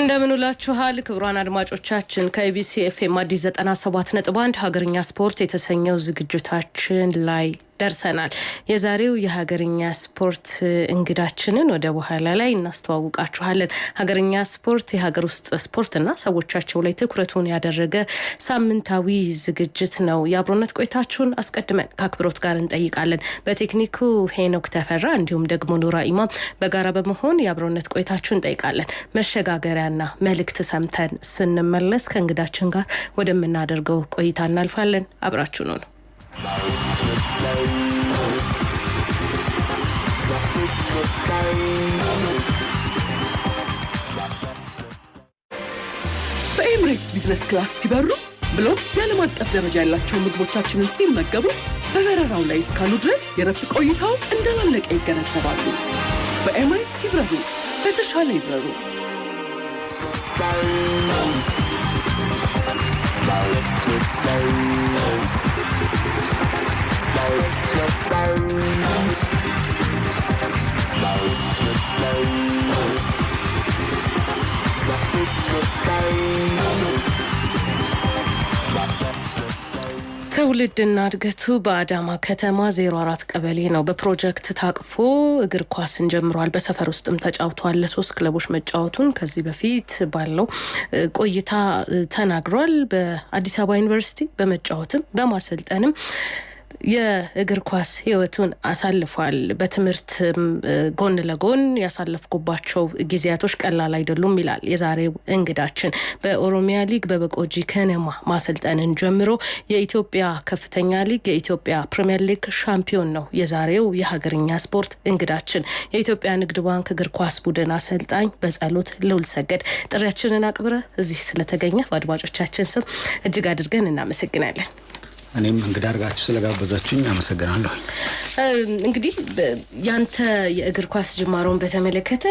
እንደምን ውላችኋል ክቡራን አድማጮቻችን ከኢቢሲ ኤፍኤም አዲስ 97.1 ሀገርኛ ስፖርት የተሰኘው ዝግጅታችን ላይ ደርሰናል። የዛሬው የሀገርኛ ስፖርት እንግዳችንን ወደ በኋላ ላይ እናስተዋውቃችኋለን። ሀገርኛ ስፖርት የሀገር ውስጥ ስፖርትና ሰዎቻቸው ላይ ትኩረቱን ያደረገ ሳምንታዊ ዝግጅት ነው። የአብሮነት ቆይታችሁን አስቀድመን ከአክብሮት ጋር እንጠይቃለን። በቴክኒኩ ሄኖክ ተፈራ እንዲሁም ደግሞ ኑራ ኢማም በጋራ በመሆን የአብሮነት ቆይታችሁን እንጠይቃለን። መሸጋገሪያና መልእክት ሰምተን ስንመለስ ከእንግዳችን ጋር ወደምናደርገው ቆይታ እናልፋለን። አብራችሁ ነው። በኤምሬትስ ቢዝነስ ክላስ ሲበሩ ብሎም የዓለም አቀፍ ደረጃ ያላቸው ምግቦቻችንን ሲመገቡ በበረራው ላይ እስካሉ ድረስ የረፍት ቆይታው እንዳላለቀ ይገነዘባሉ። በኤምሬትስ ይብረሩ፣ በተሻለ ይብረሩ። ትውልድና እድገቱ በአዳማ ከተማ 04 ቀበሌ ነው። በፕሮጀክት ታቅፎ እግር ኳስን ጀምሯል። በሰፈር ውስጥም ተጫውቷል። ለ3 ክለቦች መጫወቱን ከዚህ በፊት ባለው ቆይታ ተናግሯል። በአዲስ አበባ ዩኒቨርሲቲ በመጫወትም በማሰልጠንም የእግር ኳስ ህይወቱን አሳልፏል። በትምህርት ጎን ለጎን ያሳለፍኩባቸው ጊዜያቶች ቀላል አይደሉም ይላል የዛሬው እንግዳችን። በኦሮሚያ ሊግ በበቆጂ ከነማ ማሰልጠንን ጀምሮ የኢትዮጵያ ከፍተኛ ሊግ የኢትዮጵያ ፕሪሚየር ሊግ ሻምፒዮን ነው የዛሬው የሀገርኛ ስፖርት እንግዳችን። የኢትዮጵያ ንግድ ባንክ እግር ኳስ ቡድን አሰልጣኝ በጸሎት ልውልሰገድ ጥሪያችንን አክብረ እዚህ ስለተገኘ በአድማጮቻችን ስም እጅግ አድርገን እናመሰግናለን። እኔም እንግዳ አድርጋችሁ ስለጋበዛችሁኝ አመሰግናለሁ። እንግዲህ ያንተ የእግር ኳስ ጅማሮን በተመለከተ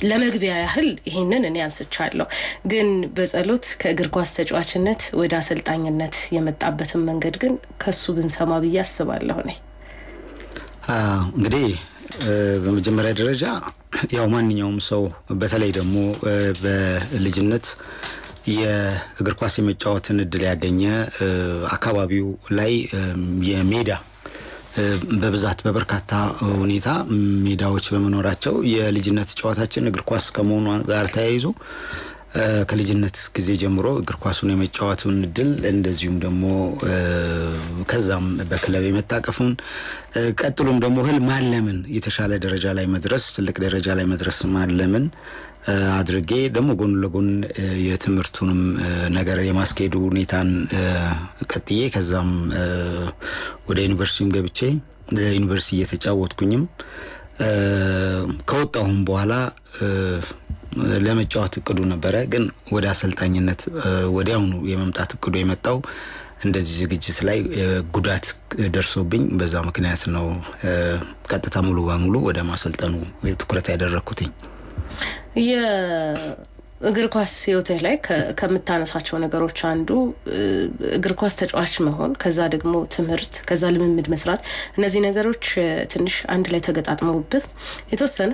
ለመግቢያ ያህል ይሄንን እኔ አንስቻለሁ፣ ግን በጸሎት ከእግር ኳስ ተጫዋችነት ወደ አሰልጣኝነት የመጣበትን መንገድ ግን ከሱ ብንሰማ ብዬ አስባለሁ። እንግዲህ በመጀመሪያ ደረጃ ያው ማንኛውም ሰው በተለይ ደግሞ በልጅነት የእግር ኳስ የመጫወትን እድል ያገኘ አካባቢው ላይ የሜዳ በብዛት በበርካታ ሁኔታ ሜዳዎች በመኖራቸው የልጅነት ጨዋታችን እግር ኳስ ከመሆኑ ጋር ተያይዞ ከልጅነት ጊዜ ጀምሮ እግር ኳሱን የመጫወቱን እድል እንደዚሁም ደግሞ ከዛም በክለብ የመታቀፉን ቀጥሎም ደግሞ ህልም ማለምን የተሻለ ደረጃ ላይ መድረስ ትልቅ ደረጃ ላይ መድረስ ማለምን አድርጌ ደግሞ ጎን ለጎን የትምህርቱንም ነገር የማስኬዱ ሁኔታን ቀጥዬ ከዛም ወደ ዩኒቨርሲቲም ገብቼ ዩኒቨርሲቲ እየተጫወትኩኝም ከወጣሁም በኋላ ለመጫወት እቅዱ ነበረ። ግን ወደ አሰልጣኝነት ወዲያውኑ የመምጣት እቅዱ የመጣው እንደዚህ ዝግጅት ላይ ጉዳት ደርሶብኝ በዛ ምክንያት ነው ቀጥታ ሙሉ በሙሉ ወደ ማሰልጠኑ ትኩረት ያደረኩትኝ። የእግር ኳስ ህይወትህ ላይ ከምታነሳቸው ነገሮች አንዱ እግር ኳስ ተጫዋች መሆን፣ ከዛ ደግሞ ትምህርት፣ ከዛ ልምምድ መስራት፣ እነዚህ ነገሮች ትንሽ አንድ ላይ ተገጣጥመውብህ የተወሰነ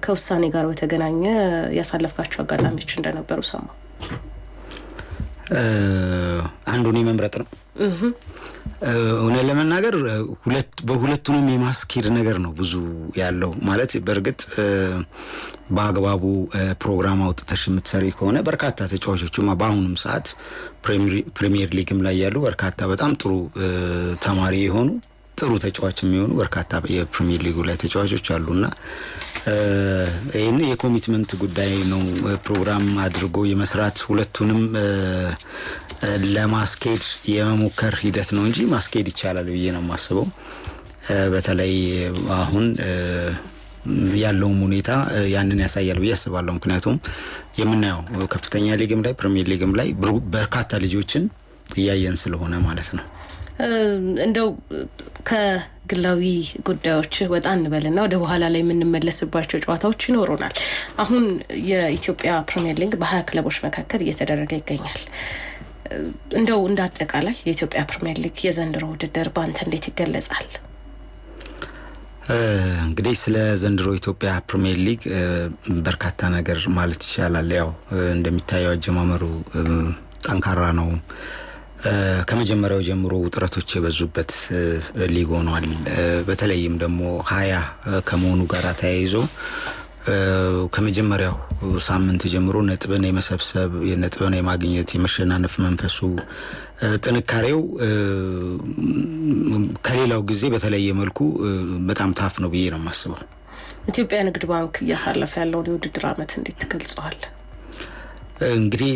ከውሳኔ ጋር በተገናኘ ያሳለፍካቸው አጋጣሚዎች እንደነበሩ ሰማሁ። አንዱን የመምረጥ ነው። እውነት ለመናገር በሁለቱንም የማስኬድ ነገር ነው ብዙ ያለው ማለት። በእርግጥ በአግባቡ ፕሮግራም አውጥተሽ የምትሰሪ ከሆነ በርካታ ተጫዋቾችም በአሁኑም ሰዓት ፕሪሚየር ሊግም ላይ ያሉ በርካታ በጣም ጥሩ ተማሪ የሆኑ ጥሩ ተጫዋች የሚሆኑ በርካታ የፕሪሚየር ሊጉ ላይ ተጫዋቾች አሉና ይሄን የኮሚትመንት ጉዳይ ነው። ፕሮግራም አድርጎ የመስራት ሁለቱንም ለማስኬድ የመሞከር ሂደት ነው እንጂ ማስኬድ ይቻላል ብዬ ነው የማስበው። በተለይ አሁን ያለውም ሁኔታ ያንን ያሳያል ብዬ አስባለሁ። ምክንያቱም የምናየው ከፍተኛ ሊግም ላይ ፕሪሚየር ሊግም ላይ በርካታ ልጆችን እያየን ስለሆነ ማለት ነው። እንደው ከግላዊ ጉዳዮች ወጣ እንበልና ወደ በኋላ ላይ የምንመለስባቸው ጨዋታዎች ይኖሩናል። አሁን የኢትዮጵያ ፕሪሚየር ሊግ በ20 ክለቦች መካከል እየተደረገ ይገኛል። እንደው እንዳጠቃላይ የኢትዮጵያ ፕሪሚየር ሊግ የዘንድሮ ውድድር ባንተ እንዴት ይገለጻል? እንግዲህ ስለ ዘንድሮ ኢትዮጵያ ፕሪሚየር ሊግ በርካታ ነገር ማለት ይቻላል። ያው እንደሚታየው አጀማመሩ ጠንካራ ነው። ከመጀመሪያው ጀምሮ ውጥረቶች የበዙበት ሊግ ሆኗል። በተለይም ደግሞ 20 ከመሆኑ ጋር ተያይዞ ከመጀመሪያው ሳምንት ጀምሮ ነጥብን የመሰብሰብ የነጥብን የማግኘት የመሸናነፍ መንፈሱ ጥንካሬው ከሌላው ጊዜ በተለየ መልኩ በጣም ታፍ ነው ብዬ ነው የማስበው። ኢትዮጵያ ንግድ ባንክ እያሳለፈ ያለው የውድድር ዓመት እንዴት ትገልጸዋል? እንግዲህ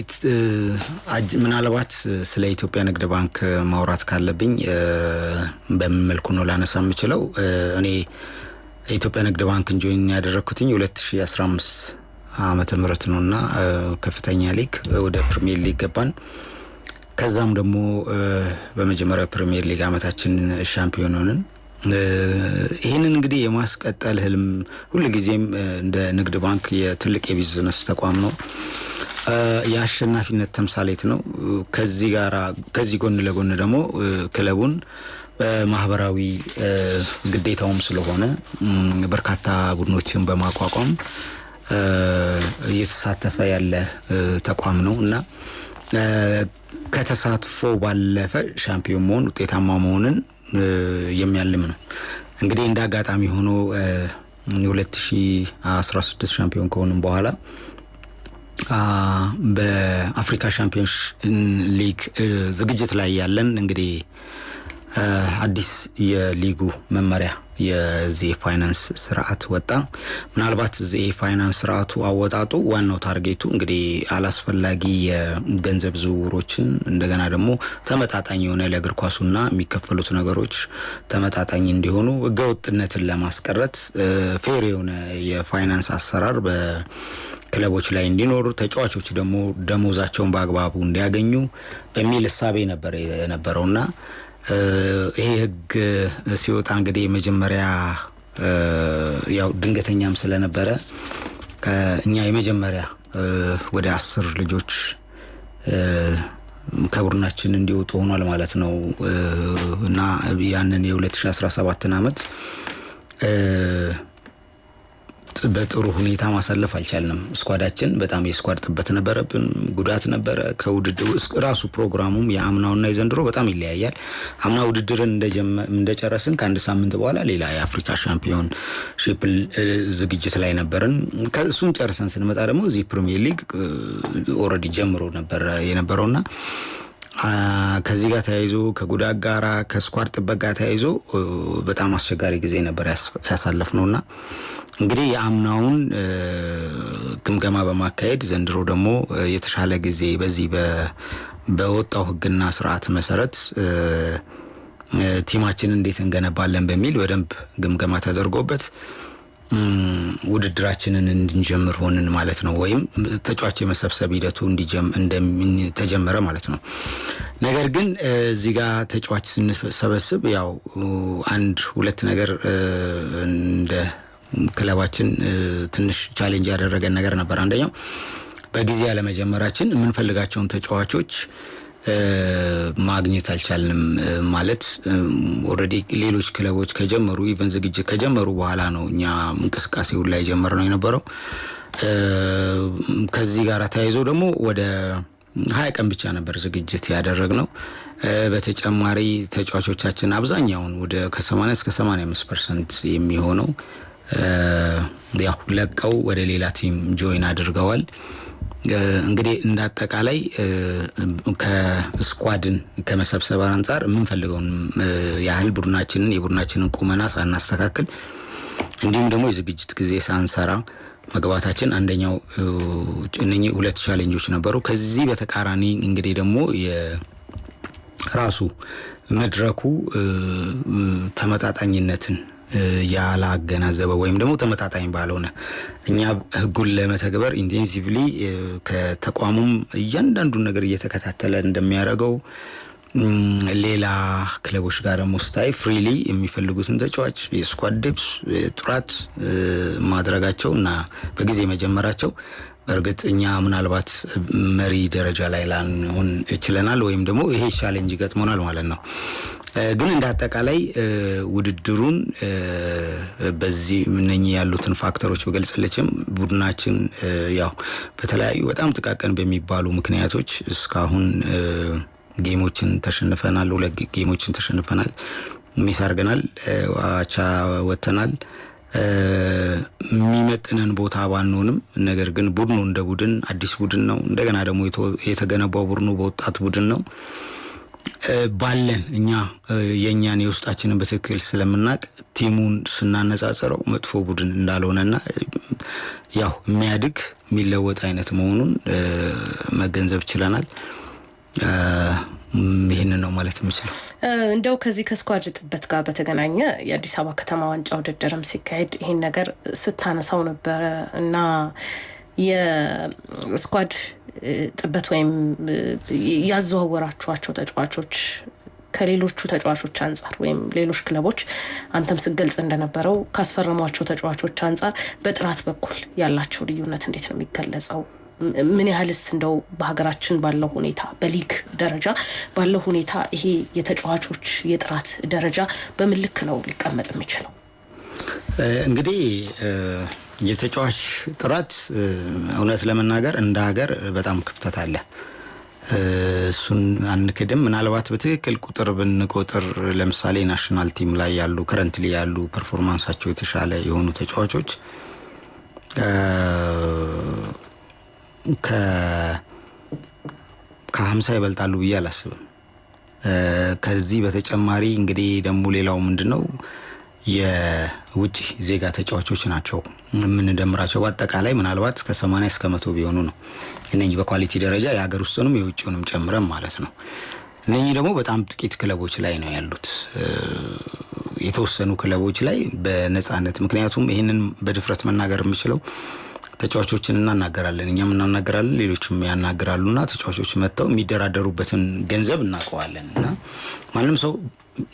ምናልባት ስለ ኢትዮጵያ ንግድ ባንክ ማውራት ካለብኝ በምን መልኩ ነው ላነሳ የምችለው? እኔ ኢትዮጵያ ንግድ ባንክን ጆይን ያደረኩትኝ 2015 ዓመተ ምህረት ነውና ከፍተኛ ሊግ ወደ ፕሪሚየር ሊግ ገባን። ከዛም ደግሞ በመጀመሪያው ፕሪሚየር ሊግ አመታችን ሻምፒዮን ሆነን ይሄንን እንግዲህ የማስቀጠል ህልም ሁሉ ጊዜም እንደ ንግድ ባንክ የትልቅ የቢዝነስ ተቋም ነው፣ የአሸናፊነት ተምሳሌት ነው። ከዚህ ጎን ለጎን ደግሞ ክለቡን በማህበራዊ ግዴታውም ስለሆነ በርካታ ቡድኖችን በማቋቋም እየተሳተፈ ያለ ተቋም ነው እና ከተሳትፎ ባለፈ ሻምፒዮን መሆን ውጤታማ መሆንን የሚያልም ነው። እንግዲህ እንደ አጋጣሚ ሆኖ 2016 ሻምፒዮን ከሆነም በኋላ በአፍሪካ ሻምፒዮንስ ሊግ ዝግጅት ላይ ያለን እንግዲህ አዲስ የሊጉ መመሪያ የዚህ ፋይናንስ ስርዓት ወጣ። ምናልባት እዚህ ፋይናንስ ስርዓቱ አወጣጡ ዋናው ታርጌቱ እንግዲህ አላስፈላጊ የገንዘብ ዝውውሮችን እንደገና ደግሞ ተመጣጣኝ የሆነ ለእግር ኳሱና የሚከፈሉት ነገሮች ተመጣጣኝ እንዲሆኑ ህገወጥነትን ለማስቀረት ፌር የሆነ የፋይናንስ አሰራር በክለቦች ላይ እንዲኖር ተጫዋቾች ደግሞ ደሞዛቸውን በአግባቡ እንዲያገኙ በሚል እሳቤ ነበር የነበረውና ይሄ ህግ ሲወጣ እንግዲህ መጀመሪያ ያው ድንገተኛም ስለነበረ እኛ የመጀመሪያ ወደ 10 ልጆች ከቡድናችን እንዲወጡ ሆኗል ማለት ነው እና ያንን የ2017 ዓመት በጥሩ ሁኔታ ማሳለፍ አልቻልንም። ስኳዳችን በጣም የስኳድ ጥበት ነበረብን፣ ጉዳት ነበረ። ከውድድሩ ራሱ ፕሮግራሙም የአምናውና የዘንድሮ በጣም ይለያያል። አምና ውድድርን እንደጨረስን ከአንድ ሳምንት በኋላ ሌላ የአፍሪካ ሻምፒዮን ሺፕ ዝግጅት ላይ ነበርን። ከእሱን ጨርሰን ስንመጣ ደግሞ እዚህ ፕሪሚየር ሊግ ኦልሬዲ ጀምሮ ነበር የነበረውና ከዚህ ጋር ተያይዞ ከጉዳት ጋራ ከስኳድ ጥበት ጋር ተያይዞ በጣም አስቸጋሪ ጊዜ ነበር ያሳለፍነውና እንግዲህ የአምናውን ግምገማ በማካሄድ ዘንድሮ ደግሞ የተሻለ ጊዜ በዚህ በወጣው ህግና ስርዓት መሰረት ቲማችንን እንዴት እንገነባለን በሚል በደንብ ግምገማ ተደርጎበት ውድድራችንን እንድንጀምር ሆንን ማለት ነው። ወይም ተጫዋች የመሰብሰብ ሂደቱ ተጀመረ ማለት ነው። ነገር ግን እዚህ ጋር ተጫዋች ስንሰበስብ ያው አንድ ሁለት ነገር እንደ ክለባችን ትንሽ ቻሌንጅ ያደረገን ነገር ነበር። አንደኛው በጊዜ ያለመጀመራችን የምንፈልጋቸውን ተጫዋቾች ማግኘት አልቻልንም። ማለት ኦልሬዲ ሌሎች ክለቦች ከጀመሩ ኢቨን ዝግጅት ከጀመሩ በኋላ ነው እኛ እንቅስቃሴውን ላይ ጀመርነው የነበረው። ከዚህ ጋር ተያይዞ ደግሞ ወደ 20 ቀን ብቻ ነበር ዝግጅት ያደረግነው። በተጨማሪ ተጫዋቾቻችን አብዛኛውን ወደ ከ80 እስከ 85% የሚሆነው ያው ለቀው ወደ ሌላ ቲም ጆይን አድርገዋል። እንግዲህ እንዳጠቃላይ ከስኳድን ከመሰብሰብ አንፃር የምንፈልገውን ያህል የቡድናችንን ቁመና ሳናስተካክል እንዲሁም ደግሞ የዝግጅት ጊዜ ሳንሰራ መግባታችን አንደኛው እነኚህ ሁለት ቻሌንጆች ነበሩ። ከዚህ በተቃራኒ እንግዲህ ደግሞ የራሱ መድረኩ ተመጣጣኝነትን ያላገናዘበ ወይም ደግሞ ተመጣጣኝ ባልሆነ እኛ ህጉን ለመተግበር ኢንቴንሲቭሊ ከተቋሙም እያንዳንዱን ነገር እየተከታተለ እንደሚያደርገው ሌላ ክለቦች ጋር ደግሞ ስታይ ፍሪሊ የሚፈልጉትን ተጫዋች የስኳድ ዴፕስ ጥራት ማድረጋቸው እና በጊዜ መጀመራቸው በእርግጥ እኛ ምናልባት መሪ ደረጃ ላይ ላንሆን ይችላል ወይም ደግሞ ይሄ ቻሌንጅ ገጥሞናል ማለት ነው። ግን እንዳጠቃላይ ውድድሩን በዚህ እነኚህ ያሉትን ፋክተሮች በገልጽልችም ቡድናችን ያው በተለያዩ በጣም ጥቃቀን በሚባሉ ምክንያቶች እስካሁን ጌሞችን ተሸንፈናል። 2 ጌሞችን ተሸንፈናል። ሚስ አድርገናል። አቻ ወጥተናል። የሚመጥነን ቦታ ባንሆንም ነገር ግን ቡድኑ እንደ ቡድን አዲስ ቡድን ነው። እንደገና ደግሞ የተገነባው ቡድኑ በወጣት ቡድን ነው። ባለን እኛ የኛን የውስጣችንን በትክክል ስለምናቅ ቲሙን ስናነጻጽረው መጥፎ ቡድን እንዳልሆነና ያው የሚያድግ የሚለወጥ አይነት መሆኑን መገንዘብ ችለናል። ይሄንን ነው ማለት የምችለው። እንደው ከዚህ ከስኳድ ጥበት ጋር በተገናኘ የአዲስ አበባ ከተማ ዋንጫ ውድድርም ሲካሄድ ይሄን ነገር ስታነሳው ነበረ እና የስኳድ ጥበት ወይም ያዘዋወራችኋቸው ተጫዋቾች ከሌሎቹ ተጫዋቾች አንጻር ወይም ሌሎች ክለቦች አንተም ስገልጽ እንደነበረው ካስፈረሟቸው ተጫዋቾች አንጻር በጥራት በኩል ያላቸው ልዩነት እንዴት ነው የሚገለጸው? ምን ያህልስ እንደው በሀገራችን ባለው ሁኔታ በሊግ ደረጃ ባለው ሁኔታ ይሄ የተጫዋቾች የጥራት ደረጃ በምን ልክ ነው ሊቀመጥ የሚችለው? እንግዲህ የተጫዋች ጥራት እውነት ለመናገር እንደ ሀገር በጣም ክፍተት አለ። እሱን አንክድም። ምናልባት በትክክል ቁጥር ብንቆጥር ለምሳሌ ናሽናል ቲም ላይ ያሉ ከረንትሊ ያሉ ፐርፎርማንሳቸው የተሻለ የሆኑ ተጫዋቾች ከ50 ይበልጣሉ ብዬ አላስብም። ከዚህ በተጨማሪ እንግዲህ ደግሞ ሌላው ምንድነው የውጭ ዜጋ ተጫዋቾች ናቸው የምንደምራቸው። በአጠቃላይ ምናልባት ከ80 እስከ 100 ቢሆኑ ነው እነኚህ በኳሊቲ ደረጃ የሀገር ውስጥንም የውጭውንም ጨምረን ማለት ነው። እነኚህ ደግሞ በጣም ጥቂት ክለቦች ላይ ነው ያሉት፣ የተወሰኑ ክለቦች ላይ በነፃነት። ምክንያቱም ይህንን በድፍረት መናገር የምችለው ተጫዋቾችን እናናገራለን፣ እኛም እናናገራለን፣ ሌሎችም ያናገራሉና ተጫዋቾች መጥተው የሚደራደሩበትን ገንዘብ እናውቀዋለን እና ማንም ሰው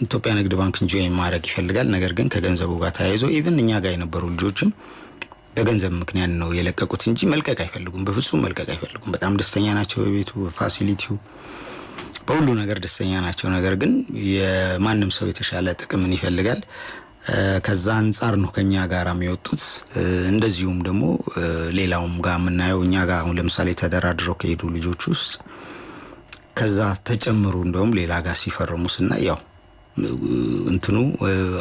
ኢትዮጵያ ንግድ ባንክ ጆይን ማድረግ ይፈልጋል። ነገር ግን ከገንዘቡ ጋር ተያይዞ ኢቭን እኛ ጋር የነበሩ ልጆችም በገንዘብ ምክንያት ነው የለቀቁት እንጂ መልቀቅ አይፈልጉም፣ በፍጹም መልቀቅ አይፈልጉም። በጣም ደስተኛ ናቸው፣ በቤቱ በፋሲሊቲው በሁሉ ነገር ደስተኛ ናቸው። ነገር ግን የማንም ሰው የተሻለ ጥቅምን ይፈልጋል። ከዛ አንጻር ነው ከኛ ጋር የሚወጡት። እንደዚሁም ደግሞ ሌላውም ጋር የምናየው እኛ ጋር አሁን ለምሳሌ ተደራድረው ከሄዱ ልጆች ውስጥ ከዛ ተጨምሩ እንደውም ሌላ ጋር ሲፈርሙ ስናይ ያው እንትኑ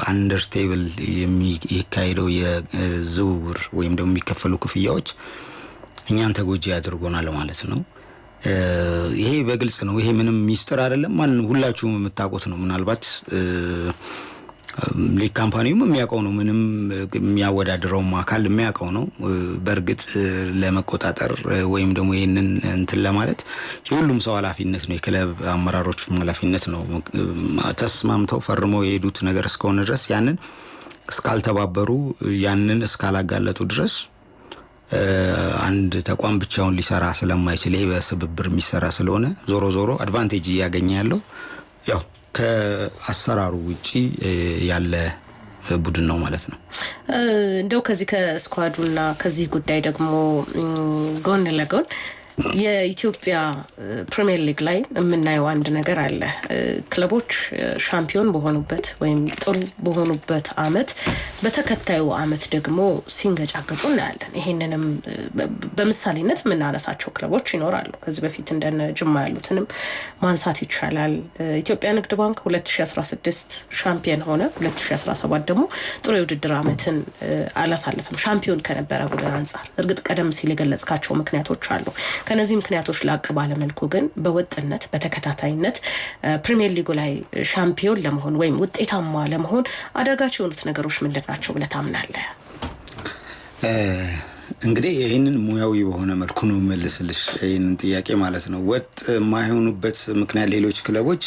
አንደር ቴብል የሚካሄደው የዝውውር ወይም ደግሞ የሚከፈሉ ክፍያዎች እኛን ተጎጂ ያድርጎናል ማለት ነው። ይሄ በግልጽ ነው። ይሄ ምንም ሚስጥር አይደለም። ሁላችሁም የምታውቁት ነው። ምናልባት ሊግ ካምፓኒውም የሚያውቀው ነው። ምንም የሚያወዳድረውም አካል የሚያውቀው ነው። በእርግጥ ለመቆጣጠር ወይም ደግሞ ይሄንን እንትን ለማለት የሁሉም ሰው ኃላፊነት ነው፣ የክለብ አመራሮችም ኃላፊነት ነው። ተስማምተው ፈርመው የሄዱት ነገር እስከሆነ ድረስ ያንን እስካልተባበሩ ያንን እስካላጋለጡ ድረስ አንድ ተቋም ብቻውን ሊሰራ ስለማይችል ይሄ በስብብር የሚሰራ ስለሆነ ዞሮ ዞሮ አድቫንቴጅ እያገኘ ያለው ያው ከአሰራሩ ውጪ ያለ ቡድን ነው ማለት ነው። እንደው ከዚህ ከስኳዱና ከዚህ ጉዳይ ደግሞ ጎን ለጎን የኢትዮጵያ ፕሪሚየር ሊግ ላይ የምናየው አንድ ነገር አለ። ክለቦች ሻምፒዮን በሆኑበት ወይም ጥሩ በሆኑበት አመት በተከታዩ አመት ደግሞ ሲንገጫገጩ እናያለን። ይሄንንም በምሳሌነት የምናነሳቸው ክለቦች ይኖራሉ። ከዚህ በፊት እንደነ ጅማ ያሉትንም ማንሳት ይቻላል። ኢትዮጵያ ንግድ ባንክ 2016 ሻምፒዮን ሆነ። 2017 ደግሞ ጥሩ የውድድር አመትን አላሳለፈም ሻምፒዮን ከነበረ ቡድን አንጻር። እርግጥ ቀደም ሲል የገለጽካቸው ምክንያቶች አሉ። ከነዚህ ምክንያቶች ላቅ ባለመልኩ ግን በወጥነት በተከታታይነት ፕሪሚየር ሊጉ ላይ ሻምፒዮን ለመሆን ወይም ውጤታማ ለመሆን አዳጋች የሆኑት ነገሮች ምንድን ናቸው ብለህ ታምናለህ? እንግዲህ ይህንን ሙያዊ በሆነ መልኩ ነው መልስልሽ ይህንን ጥያቄ ማለት ነው። ወጥ የማይሆኑበት ምክንያት ሌሎች ክለቦች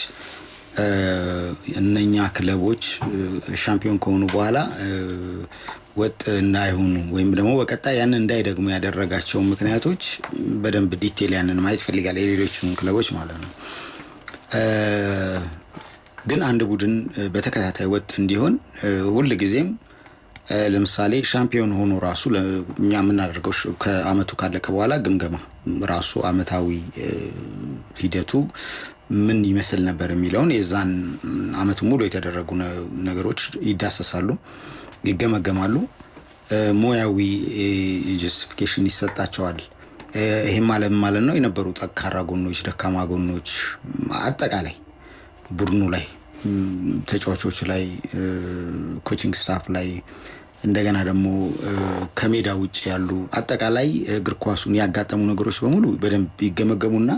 እነኛ ክለቦች ሻምፒዮን ከሆኑ በኋላ ወጥ እንዳይሆኑ ወይም ደግሞ በቀጣይ ያንን እንዳይደግሙ ያደረጋቸው ምክንያቶች በደንብ ዲቴል ያንን ማየት ፈልጋል የሌሎቹን ክለቦች ማለት ነው። ግን አንድ ቡድን በተከታታይ ወጥ እንዲሆን ሁል ጊዜም ለምሳሌ ሻምፒዮን ሆኖ ራሱ እኛ የምናደርገው ከአመቱ ካለቀ በኋላ ግምገማ ራሱ አመታዊ ሂደቱ ምን ይመስል ነበር የሚለውን የዛን አመት ሙሉ የተደረጉ ነገሮች ይዳሰሳሉ፣ ይገመገማሉ፣ ሙያዊ ጀስቲፊኬሽን ይሰጣቸዋል። ይሄም ማለት ነው የነበሩ ጠንካራ ጎኖች፣ ደካማ ጎኖች አጠቃላይ ቡድኑ ላይ፣ ተጫዋቾች ላይ፣ ኮቺንግ ስታፍ ላይ እንደገና ደግሞ ከሜዳ ውጭ ያሉ አጠቃላይ እግር ኳሱን ያጋጠሙ ነገሮች በሙሉ በደንብ ይገመገሙና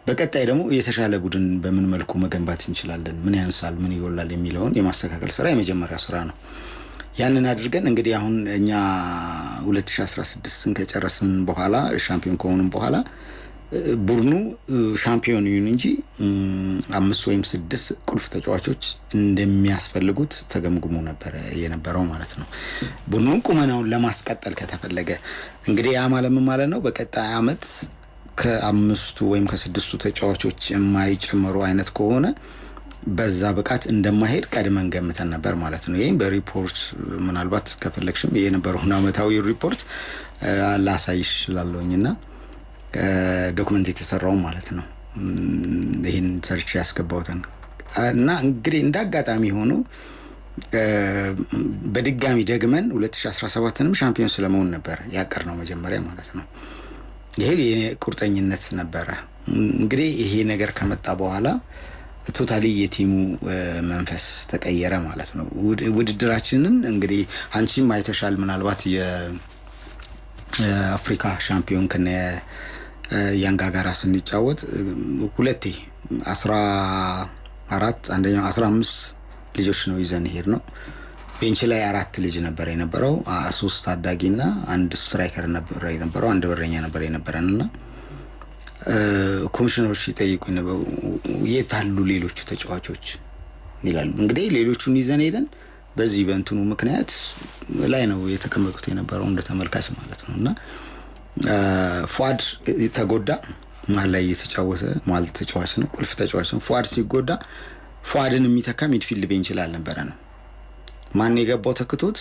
በቀጣይ ደግሞ የተሻለ ቡድን በምን መልኩ መገንባት እንችላለን፣ ምን ያንሳል፣ ምን ይጎላል የሚለውን የማስተካከል ስራ የመጀመሪያ ስራ ነው። ያንን አድርገን እንግዲህ አሁን እኛ 2016ን ከጨረስን በኋላ ሻምፒዮን ከሆኑም በኋላ ቡድኑ ሻምፒዮን ይሁን እንጂ 5 ወይም 6 ቁልፍ ተጫዋቾች እንደሚያስፈልጉት ተገምግሞ ነበር የነበረው ማለት ነው። ቡድኑን ቁመናውን ለማስቀጠል ከተፈለገ እንግዲህ ያ ማለት ነው በቀጣይ አመት ከ5 ወይም ከ6 ተጫዋቾች የማይጨምሩ አይነት ከሆነ በዛ ብቃት እንደማይሄድ ቀድመን ገምተን ነበር ማለት ነው። ይሄን በሪፖርት ምናልባት ከፈለግሽም የነበረውን አመታዊ ሪፖርት ላሳይሽ እችላለሁኝና ዶክመንት የተሰራው ማለት ነው። ይሄን ሰርች ያስገባውተን እና እንግዲህ እንዳጋጣሚ ሆኖ በድጋሚ ደግመን 2017ንም ሻምፒዮን ስለመሆን ነበር ያቀርነው መጀመሪያ ማለት ነው። ይሄ ቁርጠኝነት ነበረ። እንግዲህ ይሄ ነገር ከመጣ በኋላ ቶታሊ የቲሙ መንፈስ ተቀየረ ማለት ነው። ውድድራችንን እንግዲህ አንቺም አይተሻል ምናልባት የአፍሪካ ሻምፒዮን ከነ ያንጋ ጋራ ስንጫወት ሁለቴ 14 አንደኛው 15 ልጆች ነው ይዘን ሄድ ነው። ቤንች ላይ 4 ልጅ ነበር የነበረው፣ 3 ታዳጊና 1 ስትራይከር ነበር የነበረው፣ 1 በረኛ ነበር የነበረንና ኮሚሽነሮች ይጠይቁኝ ነበር የት አሉ ሌሎቹ ተጫዋቾች ይላሉ። እንግዲህ ሌሎቹን ይዘን ሄደን በዚህ በእንትኑ ምክንያት ላይ ነው የተቀመጡት የነበረው እንደ ተመልካች ማለት ነውና ፏድ ተጎዳ። ማል ላይ የተጫወተ ማል ተጫዋች ነው፣ ቁልፍ ተጫዋች ነው። ፏድ ሲጎዳ ፏድን የሚተካ ሚድፊልድ ቤንች ላይ አልነበረ ነው። ማን የገባው ተክቶት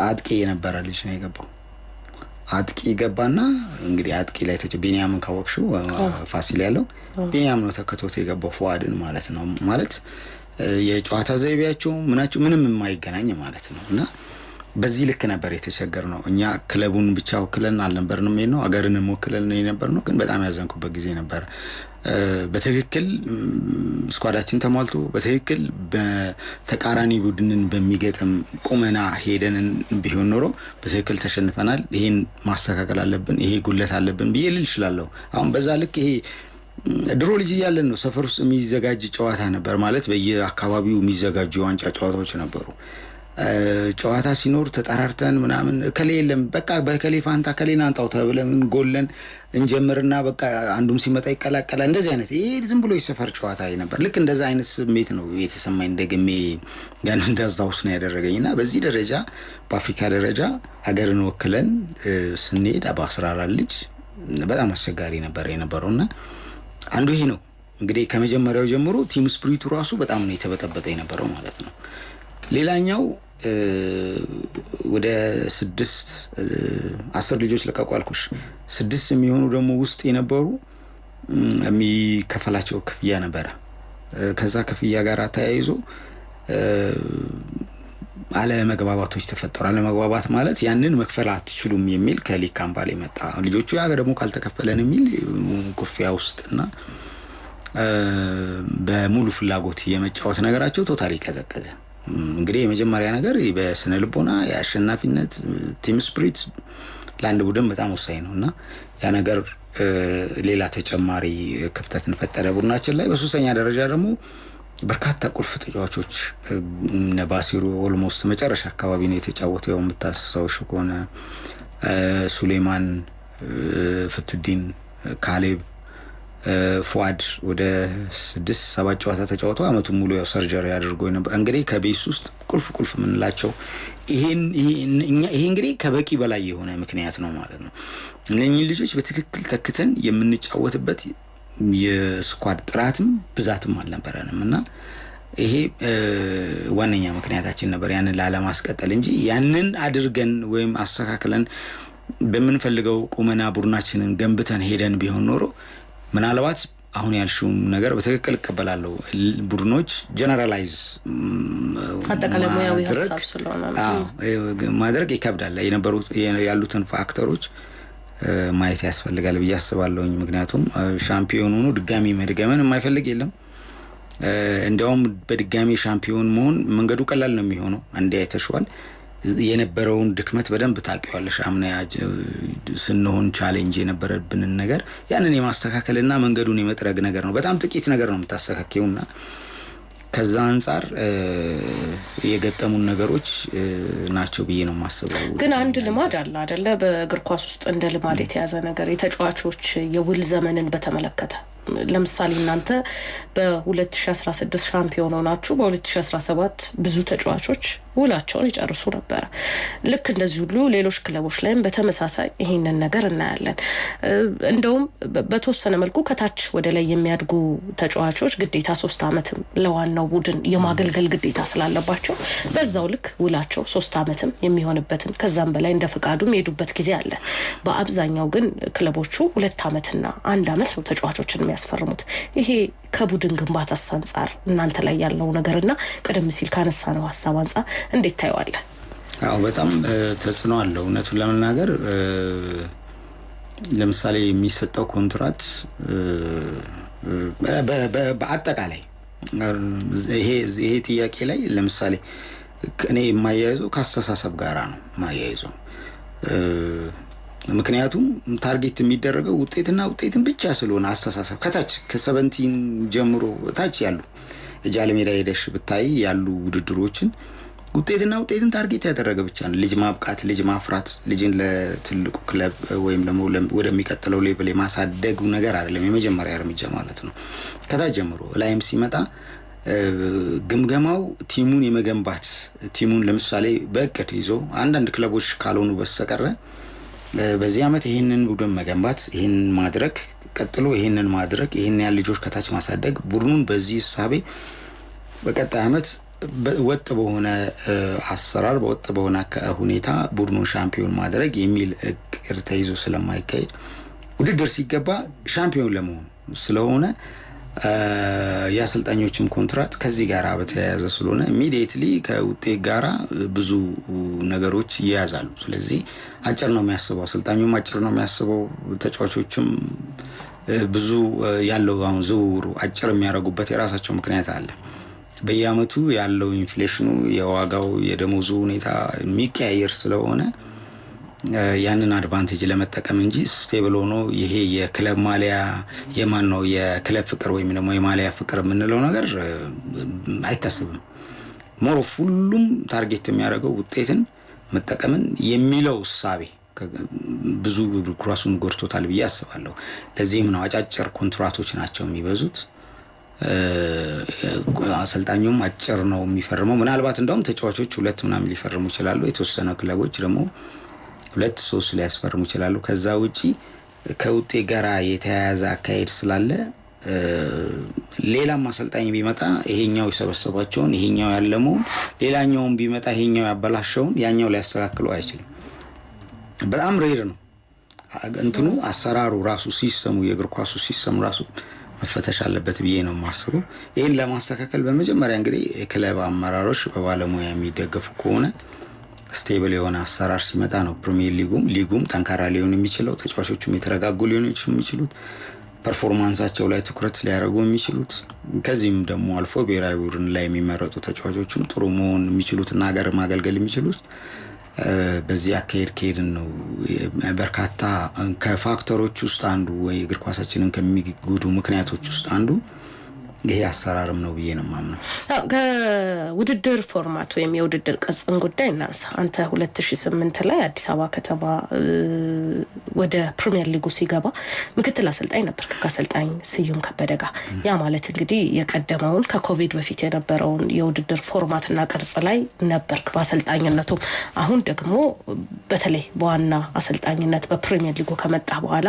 አጥቂ የነበረ ልጅ ነው የገባው። አጥቂ ገባና እንግዲህ አጥቂ ላይ ቢኒያምን ካወቅሽው ፋሲል ያለው ቢኒያም ነው ተክቶት የገባው ፏድን ማለት ነው። ማለት የጨዋታ ዘይቤያቸው ምናቸው ምንም የማይገናኝ ማለት ነው። እና በዚህ ልክ ነበር የተቸገር ነው። እኛ ክለቡን ብቻ ወክለን አልነበርንም ነው አገርንም ወክለን የነበር ነው። ግን በጣም ያዘንኩበት ጊዜ ነበር። በትክክል ስኳዳችን ተሟልቶ በትክክል በተቃራኒ ቡድንን በሚገጥም ቁመና ሄደን ቢሆን ኖሮ በትክክል ተሸንፈናል። ይሄን ማስተካከል አለብን፣ ይሄ ጉለት አለብን ብዬ ልል እችላለሁ። አሁን በዛ ልክ ይሄ ድሮ ልጅ እያለን ነው ሰፈር ውስጥ የሚዘጋጅ ጨዋታ ነበር ማለት በየአካባቢው የሚዘጋጁ የዋንጫ ጨዋታዎች ነበሩ። ጨዋታ ሲኖር ተጠራርተን ምናምን ከሌ የለም በቃ በከሌ ፋንታ ከሌን አንጣው ተብለን ጎለን እንጀምርና በቃ አንዱም ሲመጣ ይቀላቀላል። እንደዚህ አይነት ይሄ ዝም ብሎ የሰፈር ጨዋታ ነበር። ልክ እንደዛ አይነት ስሜት ነው የተሰማኝ ደግሜ ያን እንዳስታውስ ነው ያደረገኝና በዚህ ደረጃ በአፍሪካ ደረጃ ሀገርን ወክለን ስንሄድ በ14 ልጅ በጣም አስቸጋሪ ነበር የነበረውና አንዱ ይሄ ነው። እንግዲህ ከመጀመሪያው ጀምሮ ቲም ስፕሪቱ ራሱ በጣም ነው የተበጠበጠ የነበረው ማለት ነው። ሌላኛው ወደ 10 ልጆች ለቀቁ አልኩሽ። 6 የሚሆኑ ደግሞ ውስጥ የነበሩ የሚከፈላቸው ክፍያ ነበረ። ከዛ ክፍያ ጋር ተያይዞ አለመግባባቶች ተፈጠሩ። አለመግባባት ማለት ያንን መክፈል አትችሉም የሚል ከሊግ ካምፓኒ መጣ። ልጆቹ ያ ደግሞ ካልተከፈለን የሚል ኩፍያ ውስጥና በሙሉ ፍላጎት የመጫወት ነገራቸው ቶታሊ ቀዘቀዘ። እንግዲህ የመጀመሪያ ነገር በስነ ልቦና የአሸናፊነት ቲም ስፕሪት ለአንድ ቡድን በጣም ወሳኝ ነውና ያ ነገር ሌላ ተጨማሪ ክፍተትን ፈጠረ ቡድናችን ላይ። በሶስተኛ ደረጃ ደግሞ በርካታ ቁልፍ ተጫዋቾች ነባሲሩ ኦልሞስት መጨረሻ አካባቢ ነው የተጫወተው። ያው የምታስታውሱ ከሆነ ሱሌማን፣ ፍቱዲን፣ ካሌብ፣ ፏድ ወደ 6-7 ጨዋታ ተጫውተው አመቱን ሙሉ ያው ሰርጀሪ አድርጎ ነበር። እንግዲህ ከቤስ ውስጥ ቁልፍ የምንላቸው ይሄ እንግዲህ ከበቂ በላይ የሆነ ምክንያት ነው ማለት ነው። እነኚህ ልጆች በትክክል ተክተን የምንጫወትበት የስኳድ ጥራትም ብዛትም አልነበረንም እና ይሄ ዋነኛ ምክንያታችን ነበር ያንን ላለማስቀጠል እንጂ ያንን አድርገን ወይም አስተካክለን በምንፈልገው ቁመና ቡድናችንን ገንብተን ሄደን ቢሆን ኖሮ ምናልባት አሁን ያልሽውም ነገር በትክክል እቀበላለሁ። ቡድኖች ጀነራላይዝ አጠቃላይ ሙያዊ ሀሳብ ስለሆነ ማድረግ ይከብዳል። ያሉትን ፋክተሮች ማየት ያስፈልጋል ብዬ አስባለሁኝ። ምክንያቱም ሻምፒዮን ሆኖ ድጋሚ መድገምን የማይፈልግ የለም። እንዲያውም በድጋሚ ሻምፒዮን መሆን መንገዱ ቀላል ነው የሚሆነው። አንዴ አይተሽዋል። የነበረውን ድክመት በደንብ ታውቂዋለሽ። አምና ስንሆን ቻሌንጅ የነበረብንን ነገር ያንን የማስተካከልና መንገዱን የመጥረግ ነገር ነው። በጣም ጥቂት ነገር ነው የምታስተካክዩና ከዛ አንፃር የገጠሙን ነገሮች ናቸው ብዬ ነው የማስበው። ግን አንድ ልማድ አለ አይደለ? በእግር ኳስ ውስጥ እንደ ልማድ የተያዘ ነገር የተጫዋቾች የውል ዘመንን በተመለከተ ለምሳሌ እናንተ በ2016 ሻምፒዮን ሆናችሁ በ2017 ብዙ ተጫዋቾች ውላቸውን ይጨርሱ ነበር። ልክ እንደዚህ ሁሉ ሌሎች ክለቦች ላይም በተመሳሳይ ይሄንን ነገር እናያለን። እንደውም በተወሰነ መልኩ ከታች ወደ ላይ የሚያድጉ ተጫዋቾች ግዴታ 3 ዓመትም ለዋናው ቡድን የማገልገል ግዴታ ስላለባቸው በዛው ልክ ውላቸው 3 ዓመትም የሚሆንበትን ከዛም በላይ እንደ ፍቃዱ የሚሄዱበት ጊዜ አለ። በአብዛኛው ግን ክለቦቹ 2 ዓመትና 1 ዓመት ነው ተጫዋቾችን የሚያስፈርሙት። ይሄ ከቡድን ግንባታ አንፃር እናንተ ላይ ያለው ነገርና ቀደም ሲል ካነሳ ነው ሀሳብ አንፃር እንዴት ታየዋለህ? አዎ በጣም ተጽዕኖ አለው። እውነቱን ለመናገር ለምሳሌ የሚሰጠው ኮንትራት በአጠቃላይ ይሄ ጥያቄ ላይ ለምሳሌ እኔ የማያይዘው ከአስተሳሰብ ጋራ ነው የማያይዘው። ምክንያቱም ታርጌት የሚደረገው ውጤትና ውጤትን ብቻ ስለሆነ አስተሳሰብ ከታች ከ17 ጀምሮ ታች ያሉ ጃለሜዳ ሄደሽ ብታይ ያሉ ውድድሮችን ውጤትና ውጤትን ታርጌት ያደረገ ብቻ ነው። ልጅ ማብቃት፣ ልጅ ማፍራት፣ ልጅን ለትልቁ ክለብ ወይም ደግሞ ወደሚቀጥለው ሌቭል የማሳደጉ ነገር አይደለም የመጀመሪያ እርምጃ ማለት ነው። ከታች ጀምሮ ላይም ሲመጣ ግምገማው ቲሙን የመገንባት ቲሙን ለምሳሌ በእቅድ ይዞ አንዳንድ ክለቦች ካልሆኑ በስተቀር በዚህ ዓመት ይሄንን ቡድን መገንባት፣ ይሄንን ማድረግ፣ ቀጥሎ ይሄንን ማድረግ፣ ይሄን ያህል ልጆች ከታች ማሳደግ፣ ቡድኑን በዚህ ሐሳቤ በቀጣይ ዓመት ወጥ በሆነ አሰራር በወጥ በሆነ ሁኔታ ቡድኑን ሻምፒዮን ማድረግ የሚል እቅድ ተይዞ ስለማይካሄድ ውድድር ሲገባ ሻምፒዮን ለመሆን ስለሆነ የአሰልጣኞችም ኮንትራት ከዚህ ጋር በተያያዘ ስለሆነ ኢሚዲየትሊ ከውጤት ጋራ ብዙ ነገሮች ይያዛሉ። ስለዚህ አጭር ነው የሚያስበው፣ አሰልጣኙም አጭር ነው የሚያስበው፣ ተጫዋቾችም ብዙ ያለው አሁን ዝውውሩ አጭር የሚያደርጉበት የራሳቸው ምክንያት አለ። በየአመቱ ያለው ኢንፍሌሽኑ የዋጋው የደሞዙ ሁኔታ የሚቀያየር ስለሆነ ያንን አድቫንቴጅ ለመጠቀም እንጂ ስቴብል ሆኖ ይሄ የክለብ ማሊያ የማን ነው የክለብ ፍቅር ወይም ደግሞ የማሊያ ፍቅር የምንለው ነገር አይታሰብም። ሞሮፍ ሁሉም ታርጌት የሚያደርገው ውጤትን መጠቀምን የሚለው እሳቤ ብዙ ኳሱን ጎድቶታል ብዬ አስባለሁ። ለዚህም ነው አጫጭር ኮንትራቶች ናቸው የሚበዙት። አሰልጣኙም አጭር ነው የሚፈርመው። ምናልባት እንደውም ተጫዋቾች 2 ምናምን ሊፈርሙ ይችላሉ። የተወሰነ ክለቦች ደግሞ 2-3 ሊያስፈርሙ ይችላሉ። ከዛ ውጪ ከውጤት ጋራ የተያያዘ አካሄድ ስላለ ሌላም አሰልጣኝ ቢመጣ ይሄኛው ይሰበሰባቸውን ይሄኛው ያለመውን ሌላኛውም ቢመጣ ይሄኛው ያበላሸውን ያኛው ሊያስተካክለው አይችልም። በጣም ሬር ነው እንትኑ አሰራሩ ራሱ ሲስተሙ የእግር ኳሱ ሲስተም ራሱ መፈተሽ አለበት ብዬ ነው የማስበው። ይሄን ለማስተካከል በመጀመሪያ እንግዲህ የክለብ አመራሮች በባለሙያ የሚደገፉ ከሆነ ስቴብል የሆነ አሰራር ሲመጣ ነው ፕሪሚየር ሊጉም ጠንካራ ሊሆን የሚችለው፣ ተጫዋቾቹም የተረጋጉ ሊሆኑ የሚችሉት፣ ፐርፎርማንሳቸው ላይ ትኩረት ሊያደርጉ የሚችሉት፣ ከዚህም ደግሞ አልፎ ብሔራዊ ቡድን ላይ የሚመረጡ ተጫዋቾችም ጥሩ መሆን የሚችሉትና ሀገር ማገልገል የሚችሉት በዚህ አካሄድ ከሄድን ነው። በርካታ ከፋክተሮች ውስጥ አንዱ ወይ እግር ኳሳችንን ከሚጎዱ ምክንያቶች ውስጥ አንዱ ይሄ አሰራርም ነው ብዬ ነው የማምነው። ከውድድር ፎርማት ወይም የውድድር ቅርጽን ጉዳይ እናንሳ። አንተ 2008 ላይ አዲስ አበባ ከተማ ወደ ፕሪሚየር ሊጉ ሲገባ ምክትል አሰልጣኝ ነበር ከአሰልጣኝ ስዩም ከበደ ጋር። ያ ማለት እንግዲህ የቀደመውን ከኮቪድ በፊት የነበረውን የውድድር ፎርማትና ቅርጽ ላይ ነበርክ በአሰልጣኝነቱ። አሁን ደግሞ በተለይ በዋና አሰልጣኝነት በፕሪሚየር ሊጉ ከመጣ በኋላ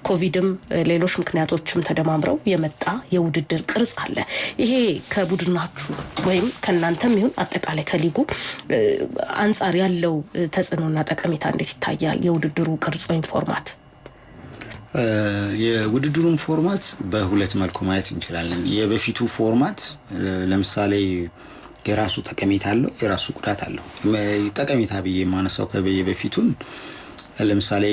ኮቪድም ሌሎች ምክንያቶችም ተደማምረው የመጣ የውድድር ቅርጽ አለ። ይሄ ከቡድናችሁ ወይም ከናንተም ይሁን አጠቃላይ ከሊጉ አንጻር ያለው ተጽዕኖና ጠቀሜታ እንዴት ይታያል? የውድድሩ ቅርጽ ወይም ፎርማት የውድድሩን ፎርማት በሁለት መልኩ ማየት እንችላለን። የበፊቱ ፎርማት ለምሳሌ የራሱ ጠቀሜታ አለው፣ የራሱ ጉዳት አለው። ጠቀሜታ ብዬ የማነሳው በፊቱን ለምሳሌ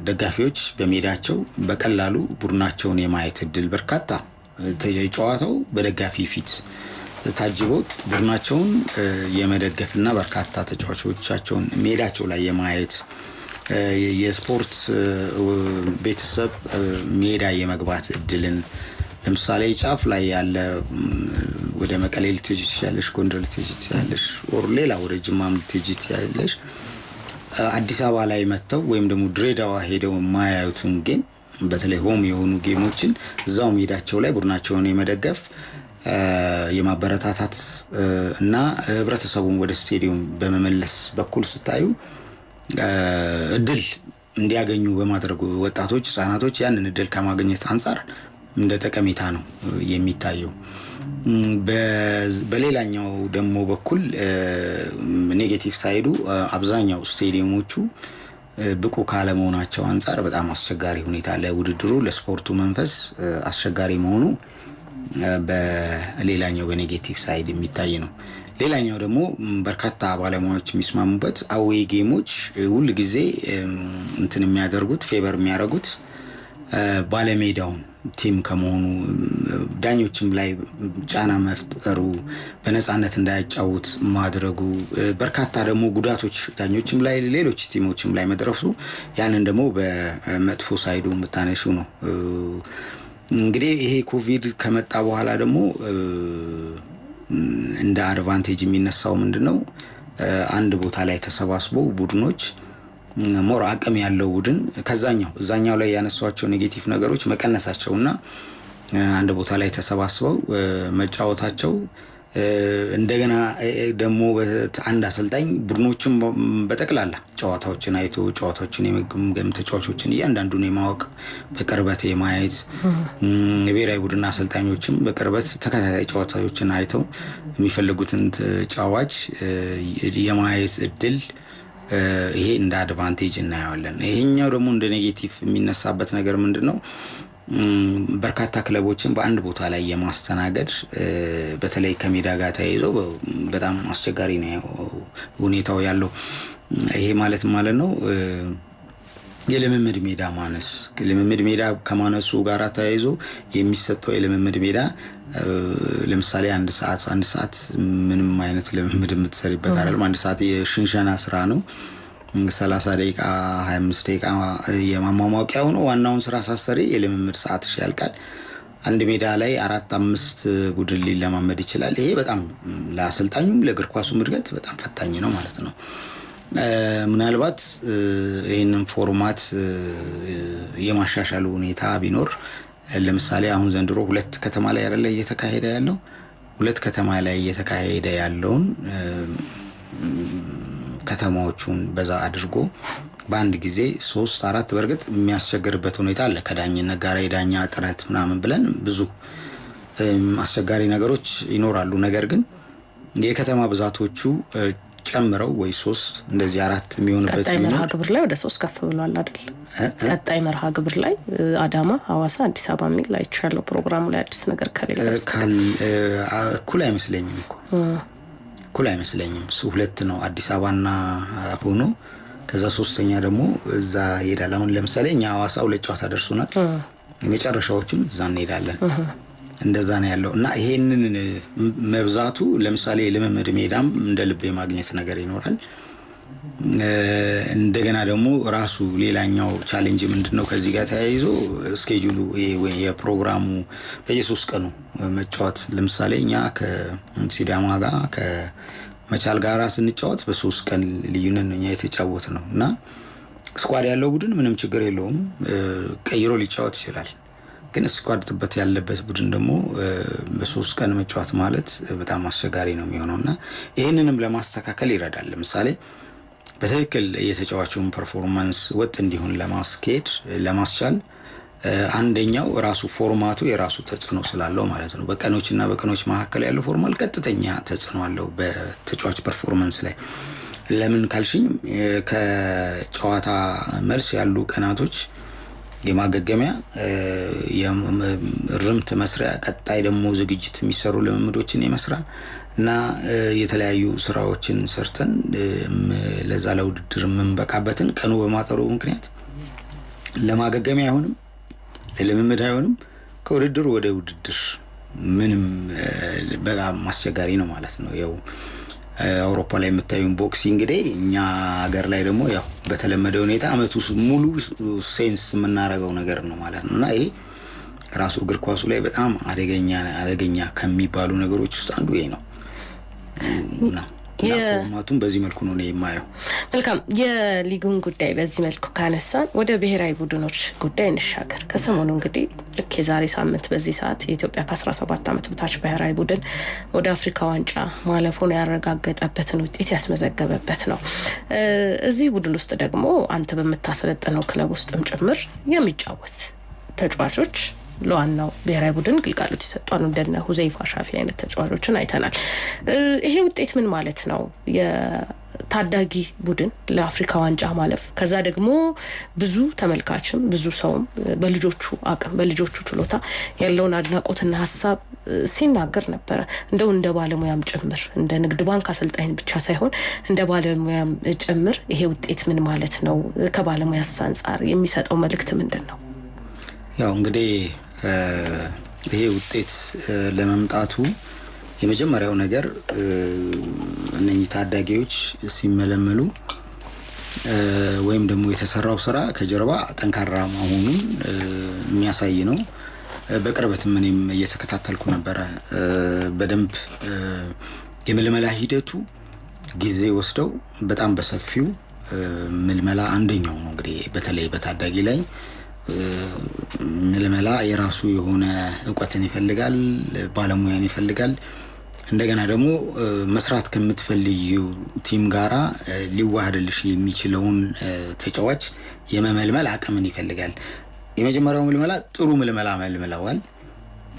ደጋፊዎች በሜዳቸው በቀላሉ ቡድናቸውን የማየት እድል በርካታ ጨዋታው በደጋፊ ፊት ታጅበው ቡድናቸውን የመደገፍና በርካታ ተጫዋቾቻቸውን ሜዳቸው ላይ የማየት የስፖርት ቤተሰብ ሜዳ የመግባት እድልን ለምሳሌ ጫፍ ላይ ያለ ወደ መቀሌ ልትሄጂ ትችያለሽ፣ ጎንደር ልትሄጂ ትችያለሽ፣ ወር ሌላ ወደ ጅማም ልትሄጂ ትችያለሽ። አዲስ አበባ ላይ መጥተው ወይም ደግሞ ድሬዳዋ ሄደው የማያዩትን ጌም በተለይ ሆም የሆኑ ጌሞችን እዛው ሜዳቸው ላይ ቡድናቸውን የመደገፍ የማበረታታት እና ህብረተሰቡን ወደ ስቴዲየም በመመለስ በኩል ስታዩ እድል እንዲያገኙ በማድረጉ ወጣቶች፣ ህጻናቶች ያንን እድል ከማግኘት አንፃር እንደ ጠቀሜታ ነው የሚታየው። በሌላኛው ደግሞ በኩል ኔጌቲቭ ሳይዱ አብዛኛው ስቴዲየሞቹ ብቁ ካለመሆናቸው አንፃር በጣም አስቸጋሪ ሁኔታ ለውድድሩ ለስፖርቱ መንፈስ አስቸጋሪ መሆኑ በሌላኛው በኔጌቲቭ ሳይድ የሚታይ ነው። ሌላኛው ደግሞ በርካታ ባለሙያዎች የሚስማሙበት አዌይ ጌሞች ሁል ጊዜ እንትን የሚያደርጉት ፌቨር የሚያደርጉት ባለሜዳውን ቲም ከመሆኑ ዳኞችም ላይ ጫና መፍጠሩ በነፃነት እንዳያጫውት ማድረጉ በርካታ ደግሞ ጉዳቶች ዳኞችም ላይ ሌሎች ቲሞችም ላይ መድረሱ ያንን ደግሞ በመጥፎ ሳይዱ ምታነሹ ነው። እንግዲህ ይሄ ኮቪድ ከመጣ በኋላ ደግሞ እንደ አድቫንቴጅ የሚነሳው ምንድነው? አንድ ቦታ ላይ ተሰባስበው ቡድኖች ሞር አቅም ያለው ቡድን እዛኛው ላይ ያነሷቸው ኔጌቲቭ ነገሮች መቀነሳቸውና አንድ ቦታ ላይ ተሰባስበው መጫወታቸው እንደገና ደግሞ አንድ አሰልጣኝ ቡድኖችን በጠቅላላ ጨዋታዎችን አይቶ ጨዋታዎችን የመገምገም ተጫዋቾችን እያንዳንዱን የማወቅ በቅርበት የማየት የብሔራዊ ቡድን አሰልጣኞችም በቅርበት ተከታታይ ጨዋታዎችን አይተው የሚፈልጉትን ተጫዋች የማየት እድል ይሄ እንደ አድቫንቴጅ እናየዋለን። ይሄኛው ደግሞ እንደ ኔጌቲቭ የሚነሳበት ነገር ምንድነው? በርካታ ክለቦችን በአንድ ቦታ ላይ የማስተናገድ በተለይ ከሜዳ ጋር ተያይዞ በጣም አስቸጋሪ ነው ሁኔታው ያለው። ይሄ ማለት ነው የልምምድ ሜዳ ማነስ፣ ልምምድ ሜዳ ከማነሱ ጋር ተያይዞ የሚሰጠው የልምምድ ሜዳ ለምሳሌ አንድ ሰዓት ምንም አይነት ልምምድ የምትሰሪበት አይደለም። አንድ ሰዓት የሽንሸና ስራ ነው። 30 ደቂቃ 25 ደቂቃ የማሟሟቂያ ሆኖ ዋናውን ስራ ሳሰሪ የልምምድ ሰዓትሽ ያልቃል። አንድ ሜዳ ላይ 4-5 ቡድን ሊለማመድ ይችላል። ይሄ በጣም ለአሰልጣኙም ለእግር ኳሱም እድገት በጣም ፈታኝ ነው ማለት ነው። ምናልባት ይህንን ፎርማት የማሻሻሉ ሁኔታ ቢኖር ለምሳሌ አሁን ዘንድሮ 2 ከተማ ላይ አይደለ እየተካሄደ ያለው 2 ከተማ ላይ እየተካሄደ ያለውን ከተማዎቹን በዛ አድርጎ በአንድ ጊዜ 3-4 በርግጥ የሚያስቸግርበት ሁኔታ አለ። ከዳኝነት ጋር የዳኛ ጥረት ምናምን ብለን ብዙ አስቸጋሪ ነገሮች ይኖራሉ። ነገር ግን የከተማ ብዛቶቹ ጨምረው ወይ 3 እንደዚህ 4 የሚሆንበት ቀጣይ መርሃ ግብር ላይ ወደ 3 ከፍ ብሏል አይደል? ቀጣይ መርሃ ግብር ላይ አዳማ፣ ሐዋሳ፣ አዲስ አበባ የሚል አይቻለው። ፕሮግራሙ ላይ አዲስ ነገር ከሌለ እኩል አይመስለኝም እኮ እኩል አይመስለኝም። 2 ነው አዲስ አበባና ሆኖ ከዛ 3ኛ ደግሞ እዛ ይሄዳል። አሁን ለምሳሌ እኛ ሐዋሳ 2 ጨዋታ ደርሶናል። የመጨረሻዎቹን እዛ እንሄዳለን። እንደዛ ነው ያለው እና ይሄንን መብዛቱ ለምሳሌ ለመመድ ሜዳም እንደ ልብ የማግኘት ነገር ይኖራል። እንደገና ደግሞ ራሱ ሌላኛው ቻሌንጅ ምንድነው? ከዚህ ጋር ተያይዞ ስኬጁሉ የፕሮግራሙ በየ3 ቀኑ መጫወት። ለምሳሌ እኛ ከሲዳማ ጋር ከመቻል ጋር ስንጫወት በ3 ቀን ልዩነት ነው እኛ የተጫወት ነው እና ስኳድ ያለው ቡድን ምንም ችግር የለውም ቀይሮ ሊጫወት ይችላል። ግን ስኳድ ጥበት ያለበት ቡድን ደግሞ በ3 ቀን መጫወት ማለት በጣም አስቸጋሪ ነው የሚሆነውና ይሄንንም ለማስተካከል ይረዳል። ለምሳሌ በትክክል የተጫዋቹን ፐርፎርማንስ ወጥ እንዲሆን ለማስቻል አንደኛው ራሱ ፎርማቱ የራሱ ተጽዕኖ ስላለው ማለት ነው። በቀኖችና በቀኖች መካከል ያለው ፎርማል ቀጥተኛ ተጽዕኖ አለው በተጫዋች ፐርፎርማንስ ላይ። ለምን ካልሽኝ ከጨዋታ መልስ ያሉ ቀናቶች የማገገሚያ የርምት መስሪያ ቀጣይ ደግሞ ዝግጅት የሚሰሩ ልምምዶችን የመስራ እና የተለያዩ ስራዎችን ሰርተን ለዛ ለውድድር የምንበቃበትን ቀኑ በማጠሩ ምክንያት ለማገገሚያ አይሆንም፣ ለልምምድ አይሆንም። ከውድድር ወደ ውድድር ምንም በጣም አስቸጋሪ ነው ማለት ነው። ያው አውሮፓ ላይ የምታዩን ቦክሲንግ እንግዲህ እኛ ሀገር ላይ ደግሞ ያው በተለመደ ሁኔታ አመቱ ሙሉ ሴንስ የምናደርገው ነገር ነው ማለት ነው። እና ይሄ ራሱ እግር ኳሱ ላይ በጣም አደገኛ ከሚባሉ ነገሮች ውስጥ አንዱ ይሄ ነው። እና ፎርማቱን በዚህ መልኩ ነው የማየው። መልካም የሊጉን ጉዳይ በዚህ መልኩ ካነሳን ወደ ብሔራዊ ቡድኖች ጉዳይ እንሻገር። ከሰሞኑ እንግዲህ ልክ የዛሬ ሳምንት በዚህ ሰዓት የኢትዮጵያ ከ17 ዓመት በታች ብሔራዊ ቡድን ወደ አፍሪካ ዋንጫ ማለፉን ያረጋገጠበትን ውጤት ያስመዘገበበት ነው። እዚህ ቡድን ውስጥ ደግሞ አንተ በምታሰለጥነው ክለብ ውስጥም ጭምር የሚጫወት ተጫዋቾች ለዋናው ብሔራዊ ቡድን ግልጋሎት ይሰጣሉ። እንደነ ሁዘይፋ ሻፊ አይነት ተጫዋቾችን አይተናል። ይሄ ውጤት ምን ማለት ነው? የታዳጊ ቡድን ለአፍሪካ ዋንጫ ማለፍ፣ ከዛ ደግሞ ብዙ ተመልካችም ብዙ ሰውም በልጆቹ አቅም በልጆቹ ችሎታ ያለውን አድናቆትና ሀሳብ ሲናገር ነበረ። እንደው እንደ ባለሙያም ጭምር እንደ ንግድ ባንክ አሰልጣኝ ብቻ ሳይሆን እንደ ባለሙያም ጭምር ይሄ ውጤት ምን ማለት ነው? ከባለሙያ አንፃር የሚሰጠው መልእክት ምንድን ነው? ያው እንግዲህ ይሄ ውጤት ለመምጣቱ የመጀመሪያው ነገር እነኚህ ታዳጊዎች ሲመለመሉ ወይም ደግሞ የተሰራው ስራ ከጀርባ ጠንካራ መሆኑን የሚያሳይ ነው። በቅርበትም እኔም እየተከታተልኩ ነበረ። በደንብ የምልመላ ሂደቱ ጊዜ ወስደው በጣም በሰፊው ምልመላ አንደኛው ነው። እንግዲህ በተለይ በታዳጊ ላይ ምልመላ የራሱ የሆነ እውቀትን ይፈልጋል፣ ባለሙያን ይፈልጋል። እንደገና ደግሞ መስራት ከምትፈልጊው ቲም ጋራ ሊዋሃድልሽ የሚችለውን ተጫዋች የመመልመል አቅምን ይፈልጋል። የመጀመሪያው ምልመላ ጥሩ ምልመላ መልምለዋል።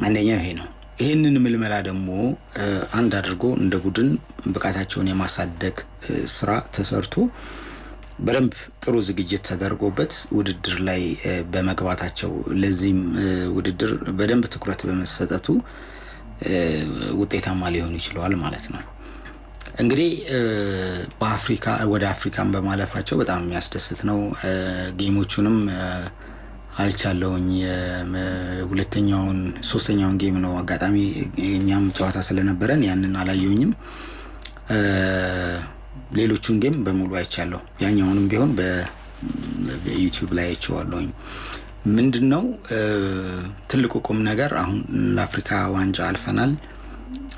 አንደኛው ይሄ ነው። ይሄንን ምልመላ ደግሞ አንድ አድርጎ እንደ ቡድን ብቃታቸውን የማሳደግ ስራ ተሰርቶ በደንብ ጥሩ ዝግጅት ተደርጎበት ውድድር ላይ በመግባታቸው ለዚህም ውድድር በደንብ ትኩረት በመሰጠቱ ውጤታማ ሊሆኑ ይችላል ማለት ነው። እንግዲህ በአፍሪካ ወደ አፍሪካን በማለፋቸው በጣም የሚያስደስት ነው። ጌሞቹንም አይቻለሁኝ። ሁለተኛውን ሶስተኛውን ጌም ነው አጋጣሚ እኛም ጨዋታ ስለነበረን ያንን አላየሁኝም። ሌሎቹን ጌም በሙሉ አይቻለሁ። ያኛውንም ቢሆን በዩቲዩብ ላይ አይቼዋለሁኝ። ምንድነው ትልቁ ቁም ነገር አሁን ለአፍሪካ ዋንጫ አልፈናል።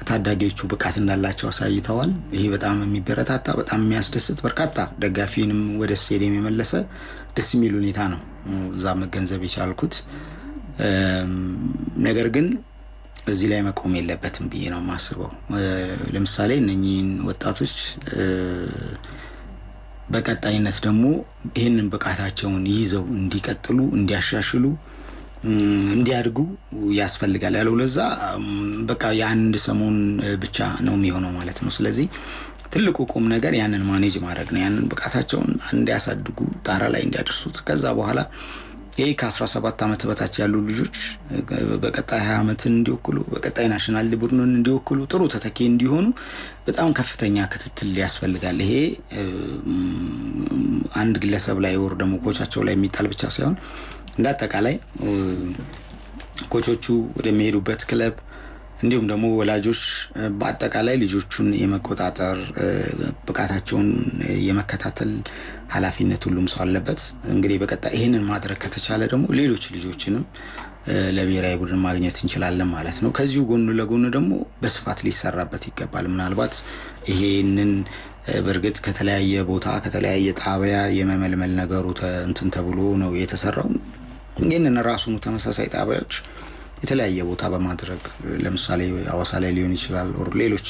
ታዳጊዎቹ ብቃት እንዳላቸው አሳይተዋል። ይሄ በጣም የሚበረታታ በጣም የሚያስደስት በርካታ ደጋፊንም ወደ ስቴዲየም የመለሰ ደስ የሚል ሁኔታ ነው እዛ መገንዘብ የቻልኩት። ነገር ግን እዚህ ላይ መቆም የለበትም ብዬ ነው የማስበው። ለምሳሌ እነኚህን ወጣቶች በቀጣይነት ደግሞ ይህንን ብቃታቸውን ይዘው እንዲቀጥሉ፣ እንዲያሻሽሉ፣ እንዲያድጉ ያስፈልጋል። ያለው ለዛ በቃ የአንድ ሰሞን ብቻ ነው የሚሆነው ማለት ነው። ስለዚህ ትልቁ ቁም ነገር ያንን ማኔጅ ማድረግ ነው። ያንን ብቃታቸውን እንዲያሳድጉ ጣራ ላይ እንዲያደርሱት ከዛ በኋላ ይሄ ከ17 ዓመት በታች ያሉ ልጆች በቀጣይ 20 ዓመትን እንዲወክሉ በቀጣይ ናሽናል ቡድኑን እንዲወክሉ ጥሩ ተተኪ እንዲሆኑ በጣም ከፍተኛ ክትትል ያስፈልጋል። ይሄ አንድ ግለሰብ ላይ ወር ደግሞ ኮቻቸው ላይ የሚጣል ብቻ ሳይሆን እንዳጠቃላይ ኮቾቹ ወደሚሄዱበት ክለብ እንዲሁም ደግሞ ወላጆች በአጠቃላይ ልጆቹን የመቆጣጠር ብቃታቸውን የመከታተል ኃላፊነት ሁሉም ሰው አለበት። እንግዲህ በቀጣይ ይሄንን ማድረግ ከተቻለ ደግሞ ሌሎች ልጆችንም ለብሔራዊ ቡድን ማግኘት እንችላለን ማለት ነው። ከዚሁ ጎን ለጎን ደግሞ በስፋት ሊሰራበት ይገባል። ምናልባት ይሄንን በርግጥ ከተለያየ ቦታ ከተለያየ ጣቢያ የመመልመል ነገሩ እንትን ተብሎ ነው የተሰራው። ይሄንን ራሱን ተመሳሳይ ጣቢያዎች የተለያየ ቦታ በማድረግ ለምሳሌ አዋሳ ላይ ሊሆን ይችላል ኦር ሌሎች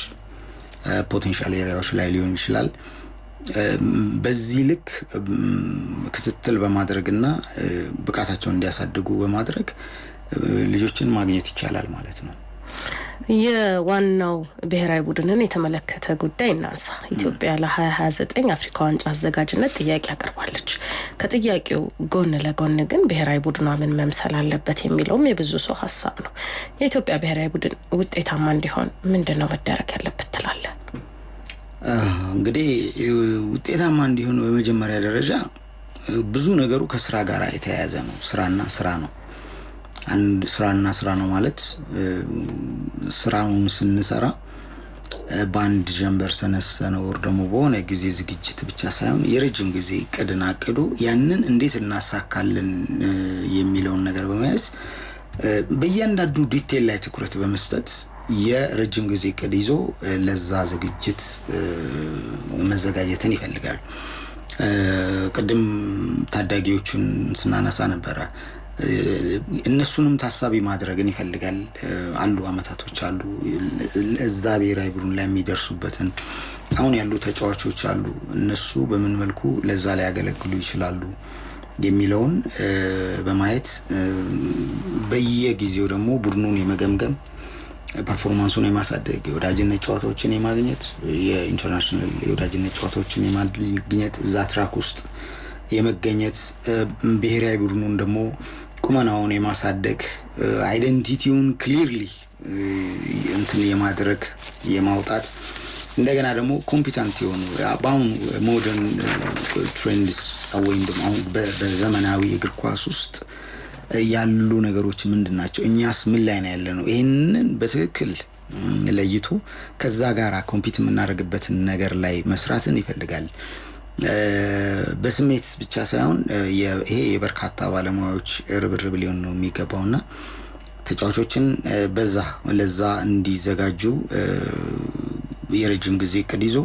ፖቴንሻል ኤሪያዎች ላይ ሊሆን ይችላል። በዚህ ልክ ክትትል በማድረግና ብቃታቸውን እንዲያሳድጉ በማድረግ ልጆችን ማግኘት ይቻላል ማለት ነው። የዋናው ብሔራዊ ቡድንን የተመለከተ ጉዳይ እናንሳ። ኢትዮጵያ ለ2029 አፍሪካ ዋንጫ አዘጋጅነት ጥያቄ አቀርባለች። ከጥያቄው ጎን ለጎን ግን ብሔራዊ ቡድኗ ምን መምሰል አለበት የሚለውም የብዙ ሰው ሀሳብ ነው። የኢትዮጵያ ብሔራዊ ቡድን ውጤታማ እንዲሆን ምንድነው መደረግ ያለበት ትላለህ? እንግዲህ ውጤታማ እንዲሆን በመጀመሪያ ደረጃ ብዙ ነገሩ ከስራ ጋር የተያያዘ ነው። ስራና ስራ ነው። አንድ ስራና ስራ ነው ማለት ስራውን ስንሰራ በአንድ ጀንበር ተነስተን ወር ደግሞ በሆነ ጊዜ ዝግጅት ብቻ ሳይሆን የረጅም ጊዜ እቅድን አቅዶ ያንን እንዴት እናሳካለን የሚለውን ነገር በመያዝ በእያንዳንዱ ዲቴል ላይ ትኩረት በመስጠት የረጅም ጊዜ እቅድ ይዞ ለዛ ዝግጅት መዘጋጀትን ይፈልጋል። ቅድም ታዳጊዎቹን ስናነሳ ነበረ። እነሱንም ታሳቢ ማድረግን ይፈልጋል። አሉ አመታቶች አሉ እዛ ብሔራዊ ቡድን ላይ የሚደርሱበትን አሁን ያሉ ተጫዋቾች አሉ። እነሱ በምን መልኩ ለዛ ላይ ያገለግሉ ይችላሉ የሚለውን በማየት በየጊዜው ደግሞ ቡድኑን የመገምገም ፐርፎርማንሱን የማሳደግ የወዳጅነት ጨዋታዎችን የማግኘት የኢንተርናሽናል የወዳጅነት ጨዋታዎችን የማግኘት እዛ ትራክ ውስጥ የመገኘት ብሔራዊ ቡድኑን ደግሞ ቁመናውን የማሳደግ አይደንቲቲውን ክሊርሊ እንትን የማድረግ የማውጣት እንደገና ደግሞ ኮምፒተንት የሆኑ አሁን ሞደርን ትሬንድስ ወይም ደግሞ አሁን በዘመናዊ እግር ኳስ ውስጥ ያሉ ነገሮች ምንድናቸው? እኛስ ምን ላይ ነው ያለነው? ይሄንን በትክክል ለይቶ ከዛ ጋራ ኮምፒት የምናደርግበትን ነገር ላይ መስራትን ይፈልጋል። በስሜት ብቻ ሳይሆን ይሄ የበርካታ ባለሙያዎች ርብርብ ሊሆን ነው የሚገባውና ተጫዋቾችን ለዛ እንዲዘጋጁ የረጅም ጊዜ እቅድ ይዞ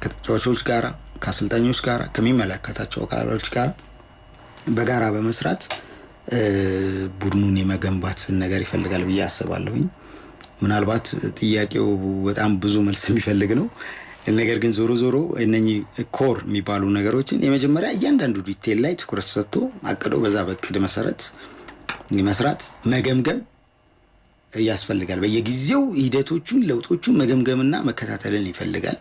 ከተጫዋቾች ጋራ ከአሰልጣኞች ጋራ ከሚመለከታቸው አካሎች ጋራ በጋራ በመስራት ቡድኑን የመገንባት ነገር ይፈልጋል ብዬ አስባለሁኝ። ምናልባት ጥያቄው በጣም ብዙ መልስ የሚፈልግ ነው። ነገር ግን ዞሮ እነኚህ ኮር የሚባሉ ነገሮችን የመጀመሪያ እያንዳንዱ ዲቴል ላይ ትኩረት ሰጥቶ አቅዶ በዛ በእቅድ መሰረት መስራት መገምገም ያስፈልጋል። በየጊዜው ሂደቶቹን ለውጦቹን መገምገምና መከታተልን ይፈልጋል።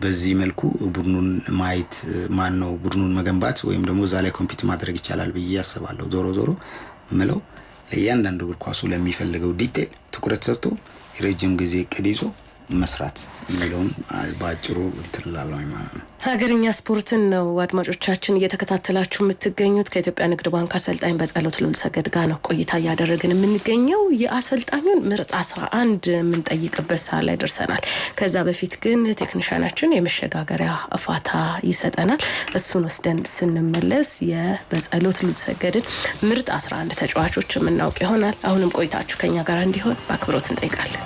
በዚህ መልኩ ቡድኑን ማየት ማነው ቡድኑን መገንባት ወይም ደግሞ እዛ ላይ ኮምፒት ማድረግ ይቻላል ብዬ አስባለሁ። ዞሮ ምለው ለእያንዳንዱ እግር ኳሱ ለሚፈልገው ዲቴል ትኩረት ሰጥቶ የረጅም ጊዜ እቅድ ይዞ መስራት የሚለውን በአጭሩ ትላለህ ማለት ነው። ሀገርኛ ስፖርትን ነው አድማጮቻችን እየተከታተላችሁ የምትገኙት። ከኢትዮጵያ ንግድ ባንክ አሰልጣኝ በጸሎት ልዑልሰገድ ጋር ነው ቆይታ እያደረግን የምንገኘው። የአሰልጣኙን ምርጥ 11 የምንጠይቅበት ሰዓት ላይ ደርሰናል። ከዛ በፊት ግን ቴክኒሻናችን የመሸጋገሪያ ፋታ ይሰጠናል። እሱን ወስደን ስንመለስ የበጸሎት ልዑልሰገድን ምርጥ 11 ተጫዋቾች የምናውቅ ይሆናል። አሁንም ቆይታችሁ ከኛ ጋር እንዲሆን በአክብሮት እንጠይቃለን።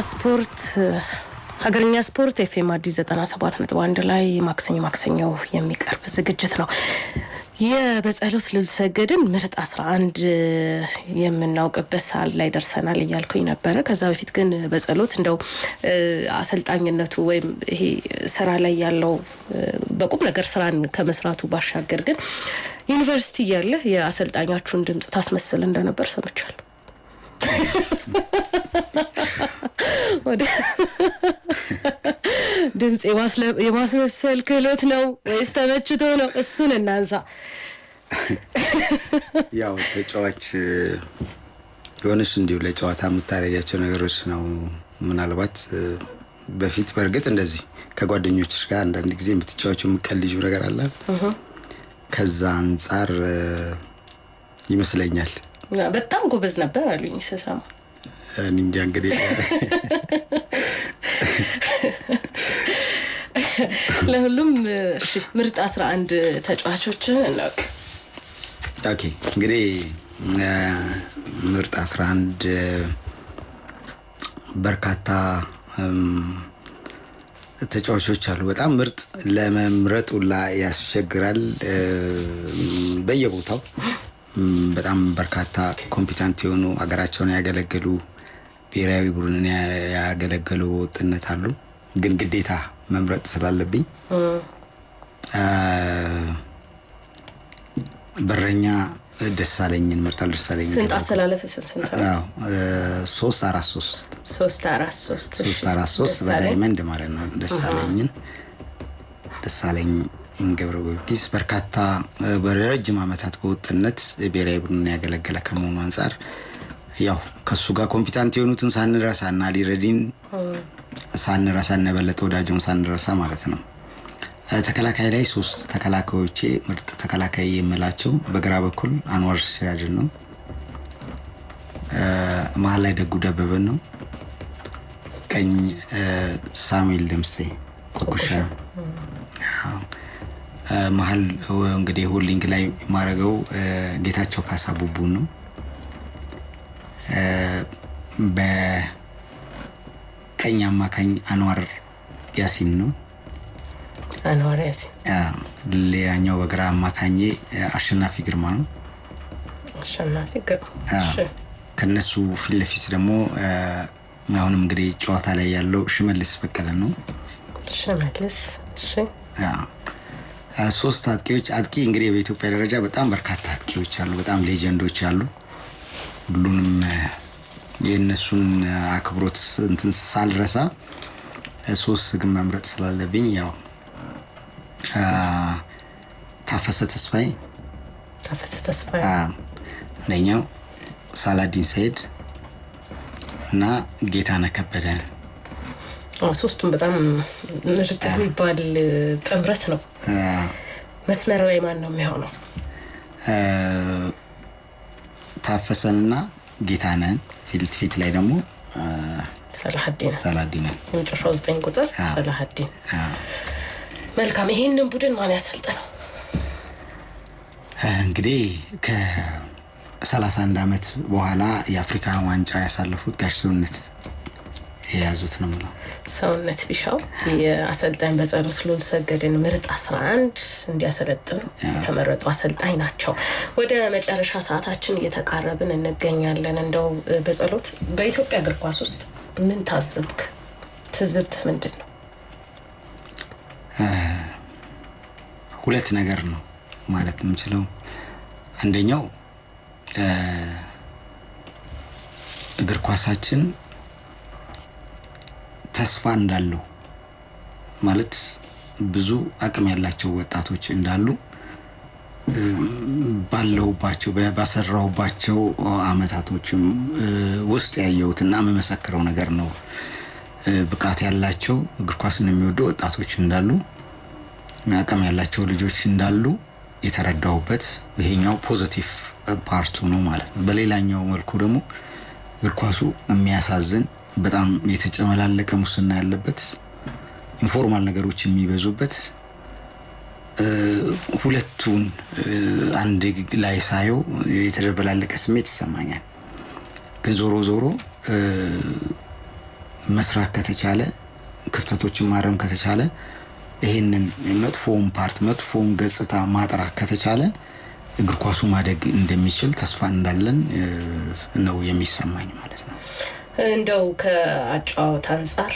ስፖርት ሀገርኛ ስፖርት ኤፍኤም አዲስ 97.1 ላይ ማክሰኞ የሚቀርብ ዝግጅት ነው። የበጸሎት ልዑልሰገድን ምርጥ 11 የምናውቅበት ሰዓት ላይ ደርሰናል እያልኩኝ ነበረ። ከዛ በፊት ግን በጸሎት እንደው አሰልጣኝነቱ ወይም ይሄ ስራ ላይ ያለው በቁም ነገር ስራን ከመስራቱ ባሻገር ግን ዩኒቨርሲቲ ያለ የአሰልጣኛችሁን ድምጽ ታስመስል እንደነበር ሰምቻለሁ። ወደ ድምጽ የማስመሰል ክህሎት ነው ወይስ ተመችቶ ነው? እሱን እናንሳ። ያው ተጫዋች የሆነሽ እንዲሁ ለጨዋታ የምታረጋቸው ነገሮች ነው። ምናልባት በፊት በርግጥ እንደዚህ ከጓደኞችሽ ጋር አንዳንድ ጊዜ የምትጫወቸው የምትቀልጂው ነገር አለ። ከዛ አንፃር ይመስለኛል በጣም ጎበዝ ነበር አሉኝ ስሰማ። እንጃ እንግዲህ ለሁሉም ምርጥ 11 ተጫዋቾችን እናውቅ። ኦኬ እንግዲህ ምርጥ 11 በርካታ ተጫዋቾች አሉ። በጣም ምርጥ ለመምረጥ ሁላ ያስቸግራል። በየቦታው በጣም በርካታ ኮምፒታንት የሆኑ አገራቸውን ያገለገሉ ብሔራዊ ቡድንን ያገለገሉ ወጥነት አሉ። ግን ግዴታ መምረጥ ስላለብኝ በረኛ ደሳለኝን መርጣለሁ። ደሳለኝ ስንት አሰላለፍ ስንት አዎ 3-4-3 በዳይመንድ ማለት ነው። ደሳለኝ ገብረ ጊዮርጊስ በርካታ በረጅም ዓመታት በወጥነት ብሔራዊ ቡድንን ያገለገለ ከመሆኑ አንፃር ያው ከሱ ጋር ኮምፒታንት የሆኑትን ሳንረሳና ሊረዲን ሳንረሳና በለጠ ወዳጆን ሳንረሳ ማለት ነው። ተከላካይ ላይ 3 ተከላካዮቼ ምርጥ ተከላካይ የምላቸው በግራ በኩል አንዋር ሲራጅን ነው። መሀል ላይ ደጉ ደበበን ነው። ቀኝ ሳሙኤል ደምሴ ኮኮሻ። መሀል እንግዲህ ሆልዲንግ ላይ ማረገው ጌታቸው ካሳ ቡቡን ነው። በቀኝ አማካኝ አንዋር ያሲን ነው። አንዋር ያሲን ሌላኛው በግራ አማካኝ አሸናፊ ግርማ ነው። አሸናፊ ግርማ ከነሱ ፊት ለፊት ደግሞ አሁንም እንግዲህ ጨዋታ ላይ ያለው ሽመልስ በቀለ ነው። ሽመልስ እሺ 3 አጥቂዎች አጥቂ እንግዲህ በኢትዮጵያ ደረጃ በጣም በርካታ አጥቂዎች አሉ። በጣም ሌጀንዶች አሉ። ሁሉንም የነሱን አክብሮት እንትን ሳልረሳ 3 ግን መምረጥ ስላለብኝ ያው ታፈሰ ተስፋዬ አንደኛው ሳላዲን ሰይድ እና ጌታነህ ከበደ። ሶስቱም በጣም ምርጥ የሚባል ጥምረት ነው። መስመር ላይ ማን ነው የሚሆነው? ታፈሰንና ጌታነህን ፊት ላይ ደግሞ ሰላዲን የመጨረሻው 9 ቁጥር ሰላዲን። መልካም። ይሄንን ቡድን ማን ያሰልጠነው? እንግዲህ ከ31 ዓመት በኋላ የአፍሪካ ዋንጫ ያሳለፉት ጋሽ ሰውነት የያዙት ነው ማለት ሰውነት ቢሻው የአሰልጣኝ በጸሎት ሉል ሰገድን ምርጥ 11 እንዲያሰለጥኑ የተመረጡ አሰልጣኝ ናቸው። ወደ መጨረሻ ሰዓታችን እየተቃረብን እንገኛለን። እንደው በጸሎት በኢትዮጵያ እግር ኳስ ውስጥ ምን ታዘብክ? ትዝብት ምንድን ነው? 2 ነገር ነው ማለት የምችለው። አንደኛው እግር ኳሳችን ተስፋ እንዳለው ማለት ብዙ አቅም ያላቸው ወጣቶች እንዳሉ ባሰራውባቸው አመታቶችም ውስጥ ያየሁትና መመሰክረው ነገር ነው። ብቃት ያላቸው እግር ኳስን የሚወዱ ወጣቶች እንዳሉ፣ አቅም ያላቸው ልጆች እንዳሉ የተረዳውበት ይሄኛው ፖዚቲቭ ፓርቱ ነው ማለት ነው። በሌላኛው መልኩ ደግሞ እግር ኳሱ የሚያሳዝን በጣም የተጨመላለቀ ሙስና ያለበት ኢንፎርማል ነገሮች የሚበዙበት ሁለቱን አንድ ላይ ሳየው የተደበላለቀ ስሜት ይሰማኛል። ግን ዞሮ መስራት ከተቻለ ክፍተቶችን ማረም ከተቻለ ይሄንን መጥፎውን ገጽታ ማጥራት ከተቻለ እግር ኳሱ ማደግ እንደሚችል ተስፋ እንዳለን ነው የሚሰማኝ ማለት ነው። እንደው ከአጫዋት አንፃር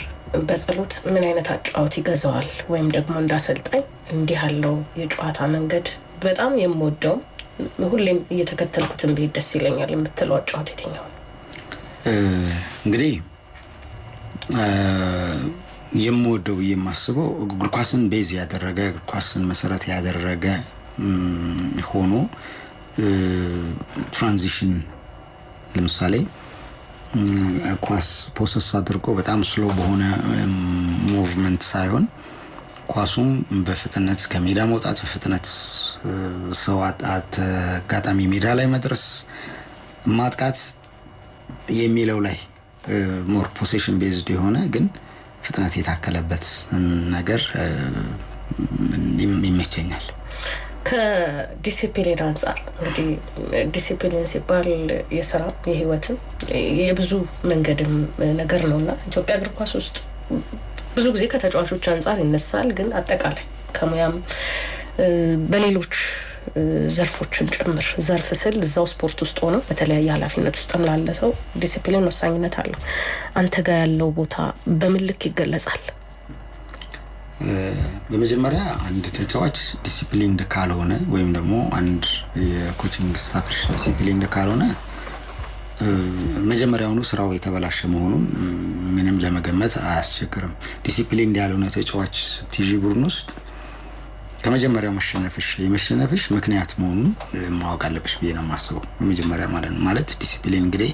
በጸሎት ምን አይነት አጫዋት ይገዛዋል? ወይም ደግሞ እንዳሰልጣኝ እንዲህ ያለው የጨዋታ መንገድ በጣም የምወደው ሁሌም እየተከተልኩትን ብሄድ ደስ ይለኛል የምትለው አጫዋት የትኛው ነው? እንግዲህ የምወደው የማስበው እግር ኳስን ቤዝ ያደረገ እግር ኳስን መሰረት ያደረገ ሆኖ ትራንዚሽን ለምሳሌ ኳስ ፖሰስ አድርጎ በጣም ስሎ በሆነ ሙቭመንት ሳይሆን ኳሱም በፍጥነት ከሜዳ መውጣት በፍጥነት ሰው አጋጣሚ ሜዳ ላይ መድረስ ማጥቃት የሚለው ላይ ሞር ፖሴሽን ቤዝድ የሆነ ግን ፍጥነት የታከለበት ነገር ይመቸኛል። ከዲሲፕሊን አንፃር እንግዲህ ዲሲፕሊን ሲባል የስራ የህይወትም የብዙ መንገድም ነገር ነውና ኢትዮጵያ እግር ኳስ ውስጥ ብዙ ጊዜ ከተጫዋቾች አንጻር ይነሳል፣ ግን አጠቃላይ ከሙያም በሌሎች ዘርፎችም ጭምር ዘርፍ ስል እዛው ስፖርት ውስጥ ሆኖ በተለያየ ኃላፊነት ውስጥ ላለ ሰው ዲሲፕሊን ወሳኝነት አለው። አንተ ጋር ያለው ቦታ በምን ልክ ይገለጻል? በመጀመሪያ አንድ ተጫዋች ዲሲፕሊን ካልሆነ ወይም ደግሞ አንድ የኮቺንግ ስታፍ ዲሲፕሊን ካልሆነ መጀመሪያውኑ ስራው የተበላሸ መሆኑን ምንም ለመገመት አያስቸግርም። ዲሲፕሊን ያልሆነ ተጫዋች ስትይዥ ቡድን ውስጥ ከመጀመሪያው የመሸነፍሽ ምክንያት መሆኑን ማወቅ አለብሽ ብዬ ነው የማስበው። በመጀመሪያ ማለት ዲሲፕሊን እንግዲህ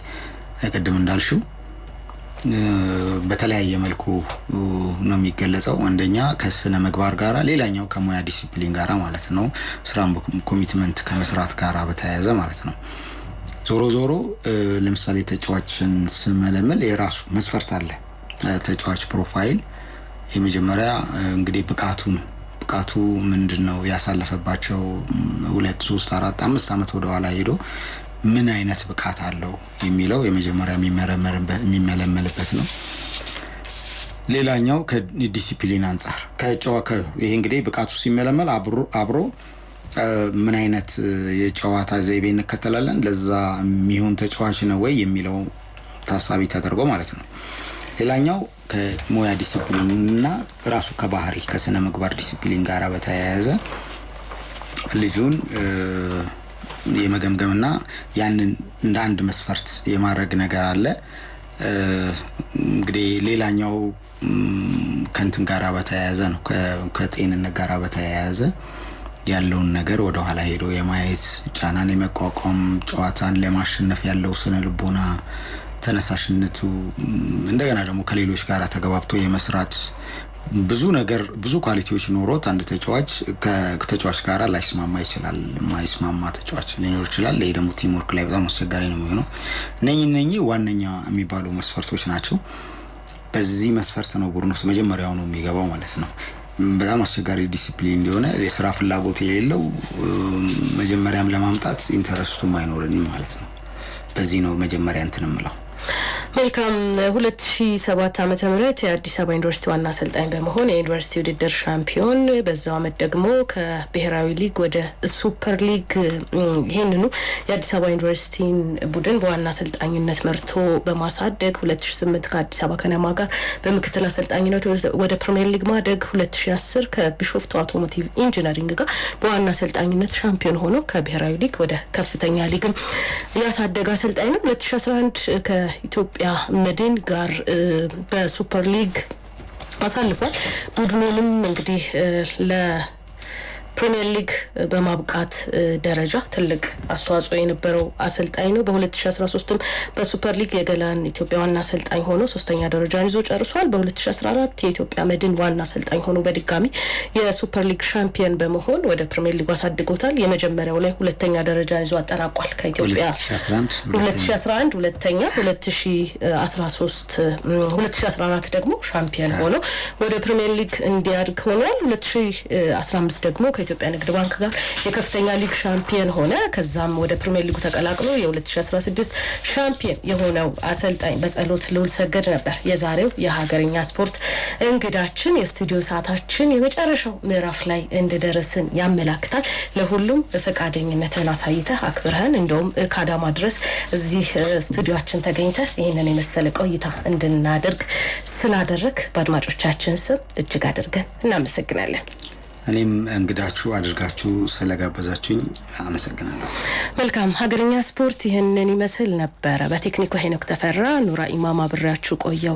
ቀደም እንዳልሽው በተለያየ መልኩ ነው የሚገለጸው። አንደኛ ከስነ ምግባር ጋራ፣ ሌላኛው ከሙያ ዲሲፕሊን ጋራ ማለት ነው። ስራን ኮሚትመንት ከመስራት ጋራ በተያያዘ ማለት ነው። ዞሮ ለምሳሌ ተጫዋችን ስመለመል የራሱ መስፈርት አለ። ተጫዋች ፕሮፋይል የመጀመሪያ እንግዲህ ብቃቱ ምንድነው፣ ያሳለፈባቸው 2 3 4 5 አመት ወደ ኋላ ሄዶ ምን አይነት ብቃት አለው የሚለው የመጀመሪያ የሚመለመልበት ነው። ሌላኛው ከዲሲፕሊን አንፃር ይሄ እንግዲህ ብቃቱ ሲመለመል አብሮ ምን አይነት የጨዋታ ዘይቤ እንከተላለን፣ ለዛ የሚሆን ተጫዋች ነው ወይ የሚለው ታሳቢ ተደርጎ ማለት ነው። ሌላኛው ከሙያ ዲሲፕሊን እና ራሱ ከባህሪ ከስነ ምግባር ዲሲፕሊን ጋራ በተያያዘ ልጁን የመገምገምና ያንን እንደ አንድ መስፈርት የማድረግ ነገር አለ። እንግዲህ ሌላኛው ከንትን ጋራ በተያያዘ ነው፣ ከጤንነት ጋራ በተያያዘ ያለውን ነገር ወደ ኋላ ሄዶ የማየት ጫናን የመቋቋም ጨዋታን ለማሸነፍ ያለው ስነ ልቦና ተነሳሽነቱ፣ እንደገና ደግሞ ከሌሎች ጋር ተገባብቶ የመስራት ብዙ ኳሊቲዎች ኖሮት አንድ ተጫዋች ጋር ላይስማማ ይችላል። ማይስማማ ተጫዋች ሊኖር ይችላል። ይሄ ደግሞ ቲም ወርክ ላይ በጣም አስቸጋሪ ነው የሚሆነው። እነኚህ ዋነኛ የሚባሉ መስፈርቶች ናቸው። በዚህ መስፈርት ነው ቡድን ውስጥ መጀመሪያው ነው የሚገባው ማለት ነው። በጣም አስቸጋሪ ዲሲፕሊን እንደሆነ የስራ ፍላጎት የሌለው መጀመሪያም ለማምጣት ኢንተረስቱም አይኖርንም ማለት ነው። በዚህ ነው መጀመሪያ እንትን እምለው። መልካም 2007 ዓመተ ምህረት የአዲስ አበባ ዩኒቨርሲቲ ዋና አሰልጣኝ በመሆን የዩኒቨርሲቲ ውድድር ሻምፒዮን፣ በዛው አመት ደግሞ ከብሔራዊ ሊግ ወደ ሱፐር ሊግ ይሄንኑ የአዲስ አበባ ዩኒቨርሲቲን ቡድን በዋና አሰልጣኝነት መርቶ በማሳደግ 2008 ከአዲስ አበባ ከነማ ጋር በምክትል አሰልጣኝነት ወደ ፕሪሚየር ሊግ ማደግ፣ 2010 ከቢሾፍቱ አውቶሞቲቭ ኢንጂነሪንግ ጋር በዋና አሰልጣኝነት ሻምፒዮን ሆኖ ከብሔራዊ ሊግ ወደ ከፍተኛ ሊግም ያሳደገ አሰልጣኝ ነው። 2011 ከኢትዮጵያ መድን ጋር በሱፐር ሊግ አሳልፏል። ቡድኑንም እንግዲህ ፕሪሚየር ሊግ በማብቃት ደረጃ ትልቅ አስተዋጽኦ የነበረው አሰልጣኝ ነው። በ2013ም በሱፐር ሊግ የገላን ኢትዮጵያ ዋና አሰልጣኝ ሆኖ 3ኛ ደረጃን ይዞ ጨርሷል። በ2014 የኢትዮጵያ መድን ዋና አሰልጣኝ ሆኖ በድጋሚ የሱፐር ሊግ ሻምፒዮን በመሆን ወደ ፕሪሚየር ሊግ አሳድጎታል። የመጀመሪያው ላይ 2ኛ ደረጃን ይዞ አጠናቋል። ከኢትዮጵያ 2011 ሁለተኛ፣ 2014 ደግሞ ሻምፒዮን ሆኖ ወደ ፕሪሚየር ሊግ እንዲያድግ ሆኗል። 2015 ደግሞ ከኢትዮጵያ ንግድ ባንክ ጋር የከፍተኛ ሊግ ሻምፒዮን ሆነ። ከዛም ወደ ፕሪሚየር ሊጉ ተቀላቅሎ የ2016 ሻምፒዮን የሆነው አሰልጣኝ በጸሎት ልዑል ሰገድ ነበር የዛሬው የሀገርኛ ስፖርት እንግዳችን። የስቱዲዮ ሰዓታችን የመጨረሻው ምዕራፍ ላይ እንደደረስን ያመላክታል። ለሁሉም ፈቃደኝነትን አሳይተህ አክብረህን እንደውም ከአዳማ ድረስ እዚህ ስቱዲዮአችን ተገኝተህ ይህንን የመሰለ ቆይታ እንድናደርግ ስላደረግ በአድማጮቻችን ስም እጅግ አድርገን እናመሰግናለን። እኔም እንግዳችሁ አድርጋችሁ ስለጋበዛችሁኝ አመሰግናለሁ። መልካም ሀገርኛ ስፖርት ይህንን ይመስል ነበረ። በቴክኒኩ ሄኖክ ተፈራ፣ ኑራ ኢማም አብሬያችሁ ቆየው።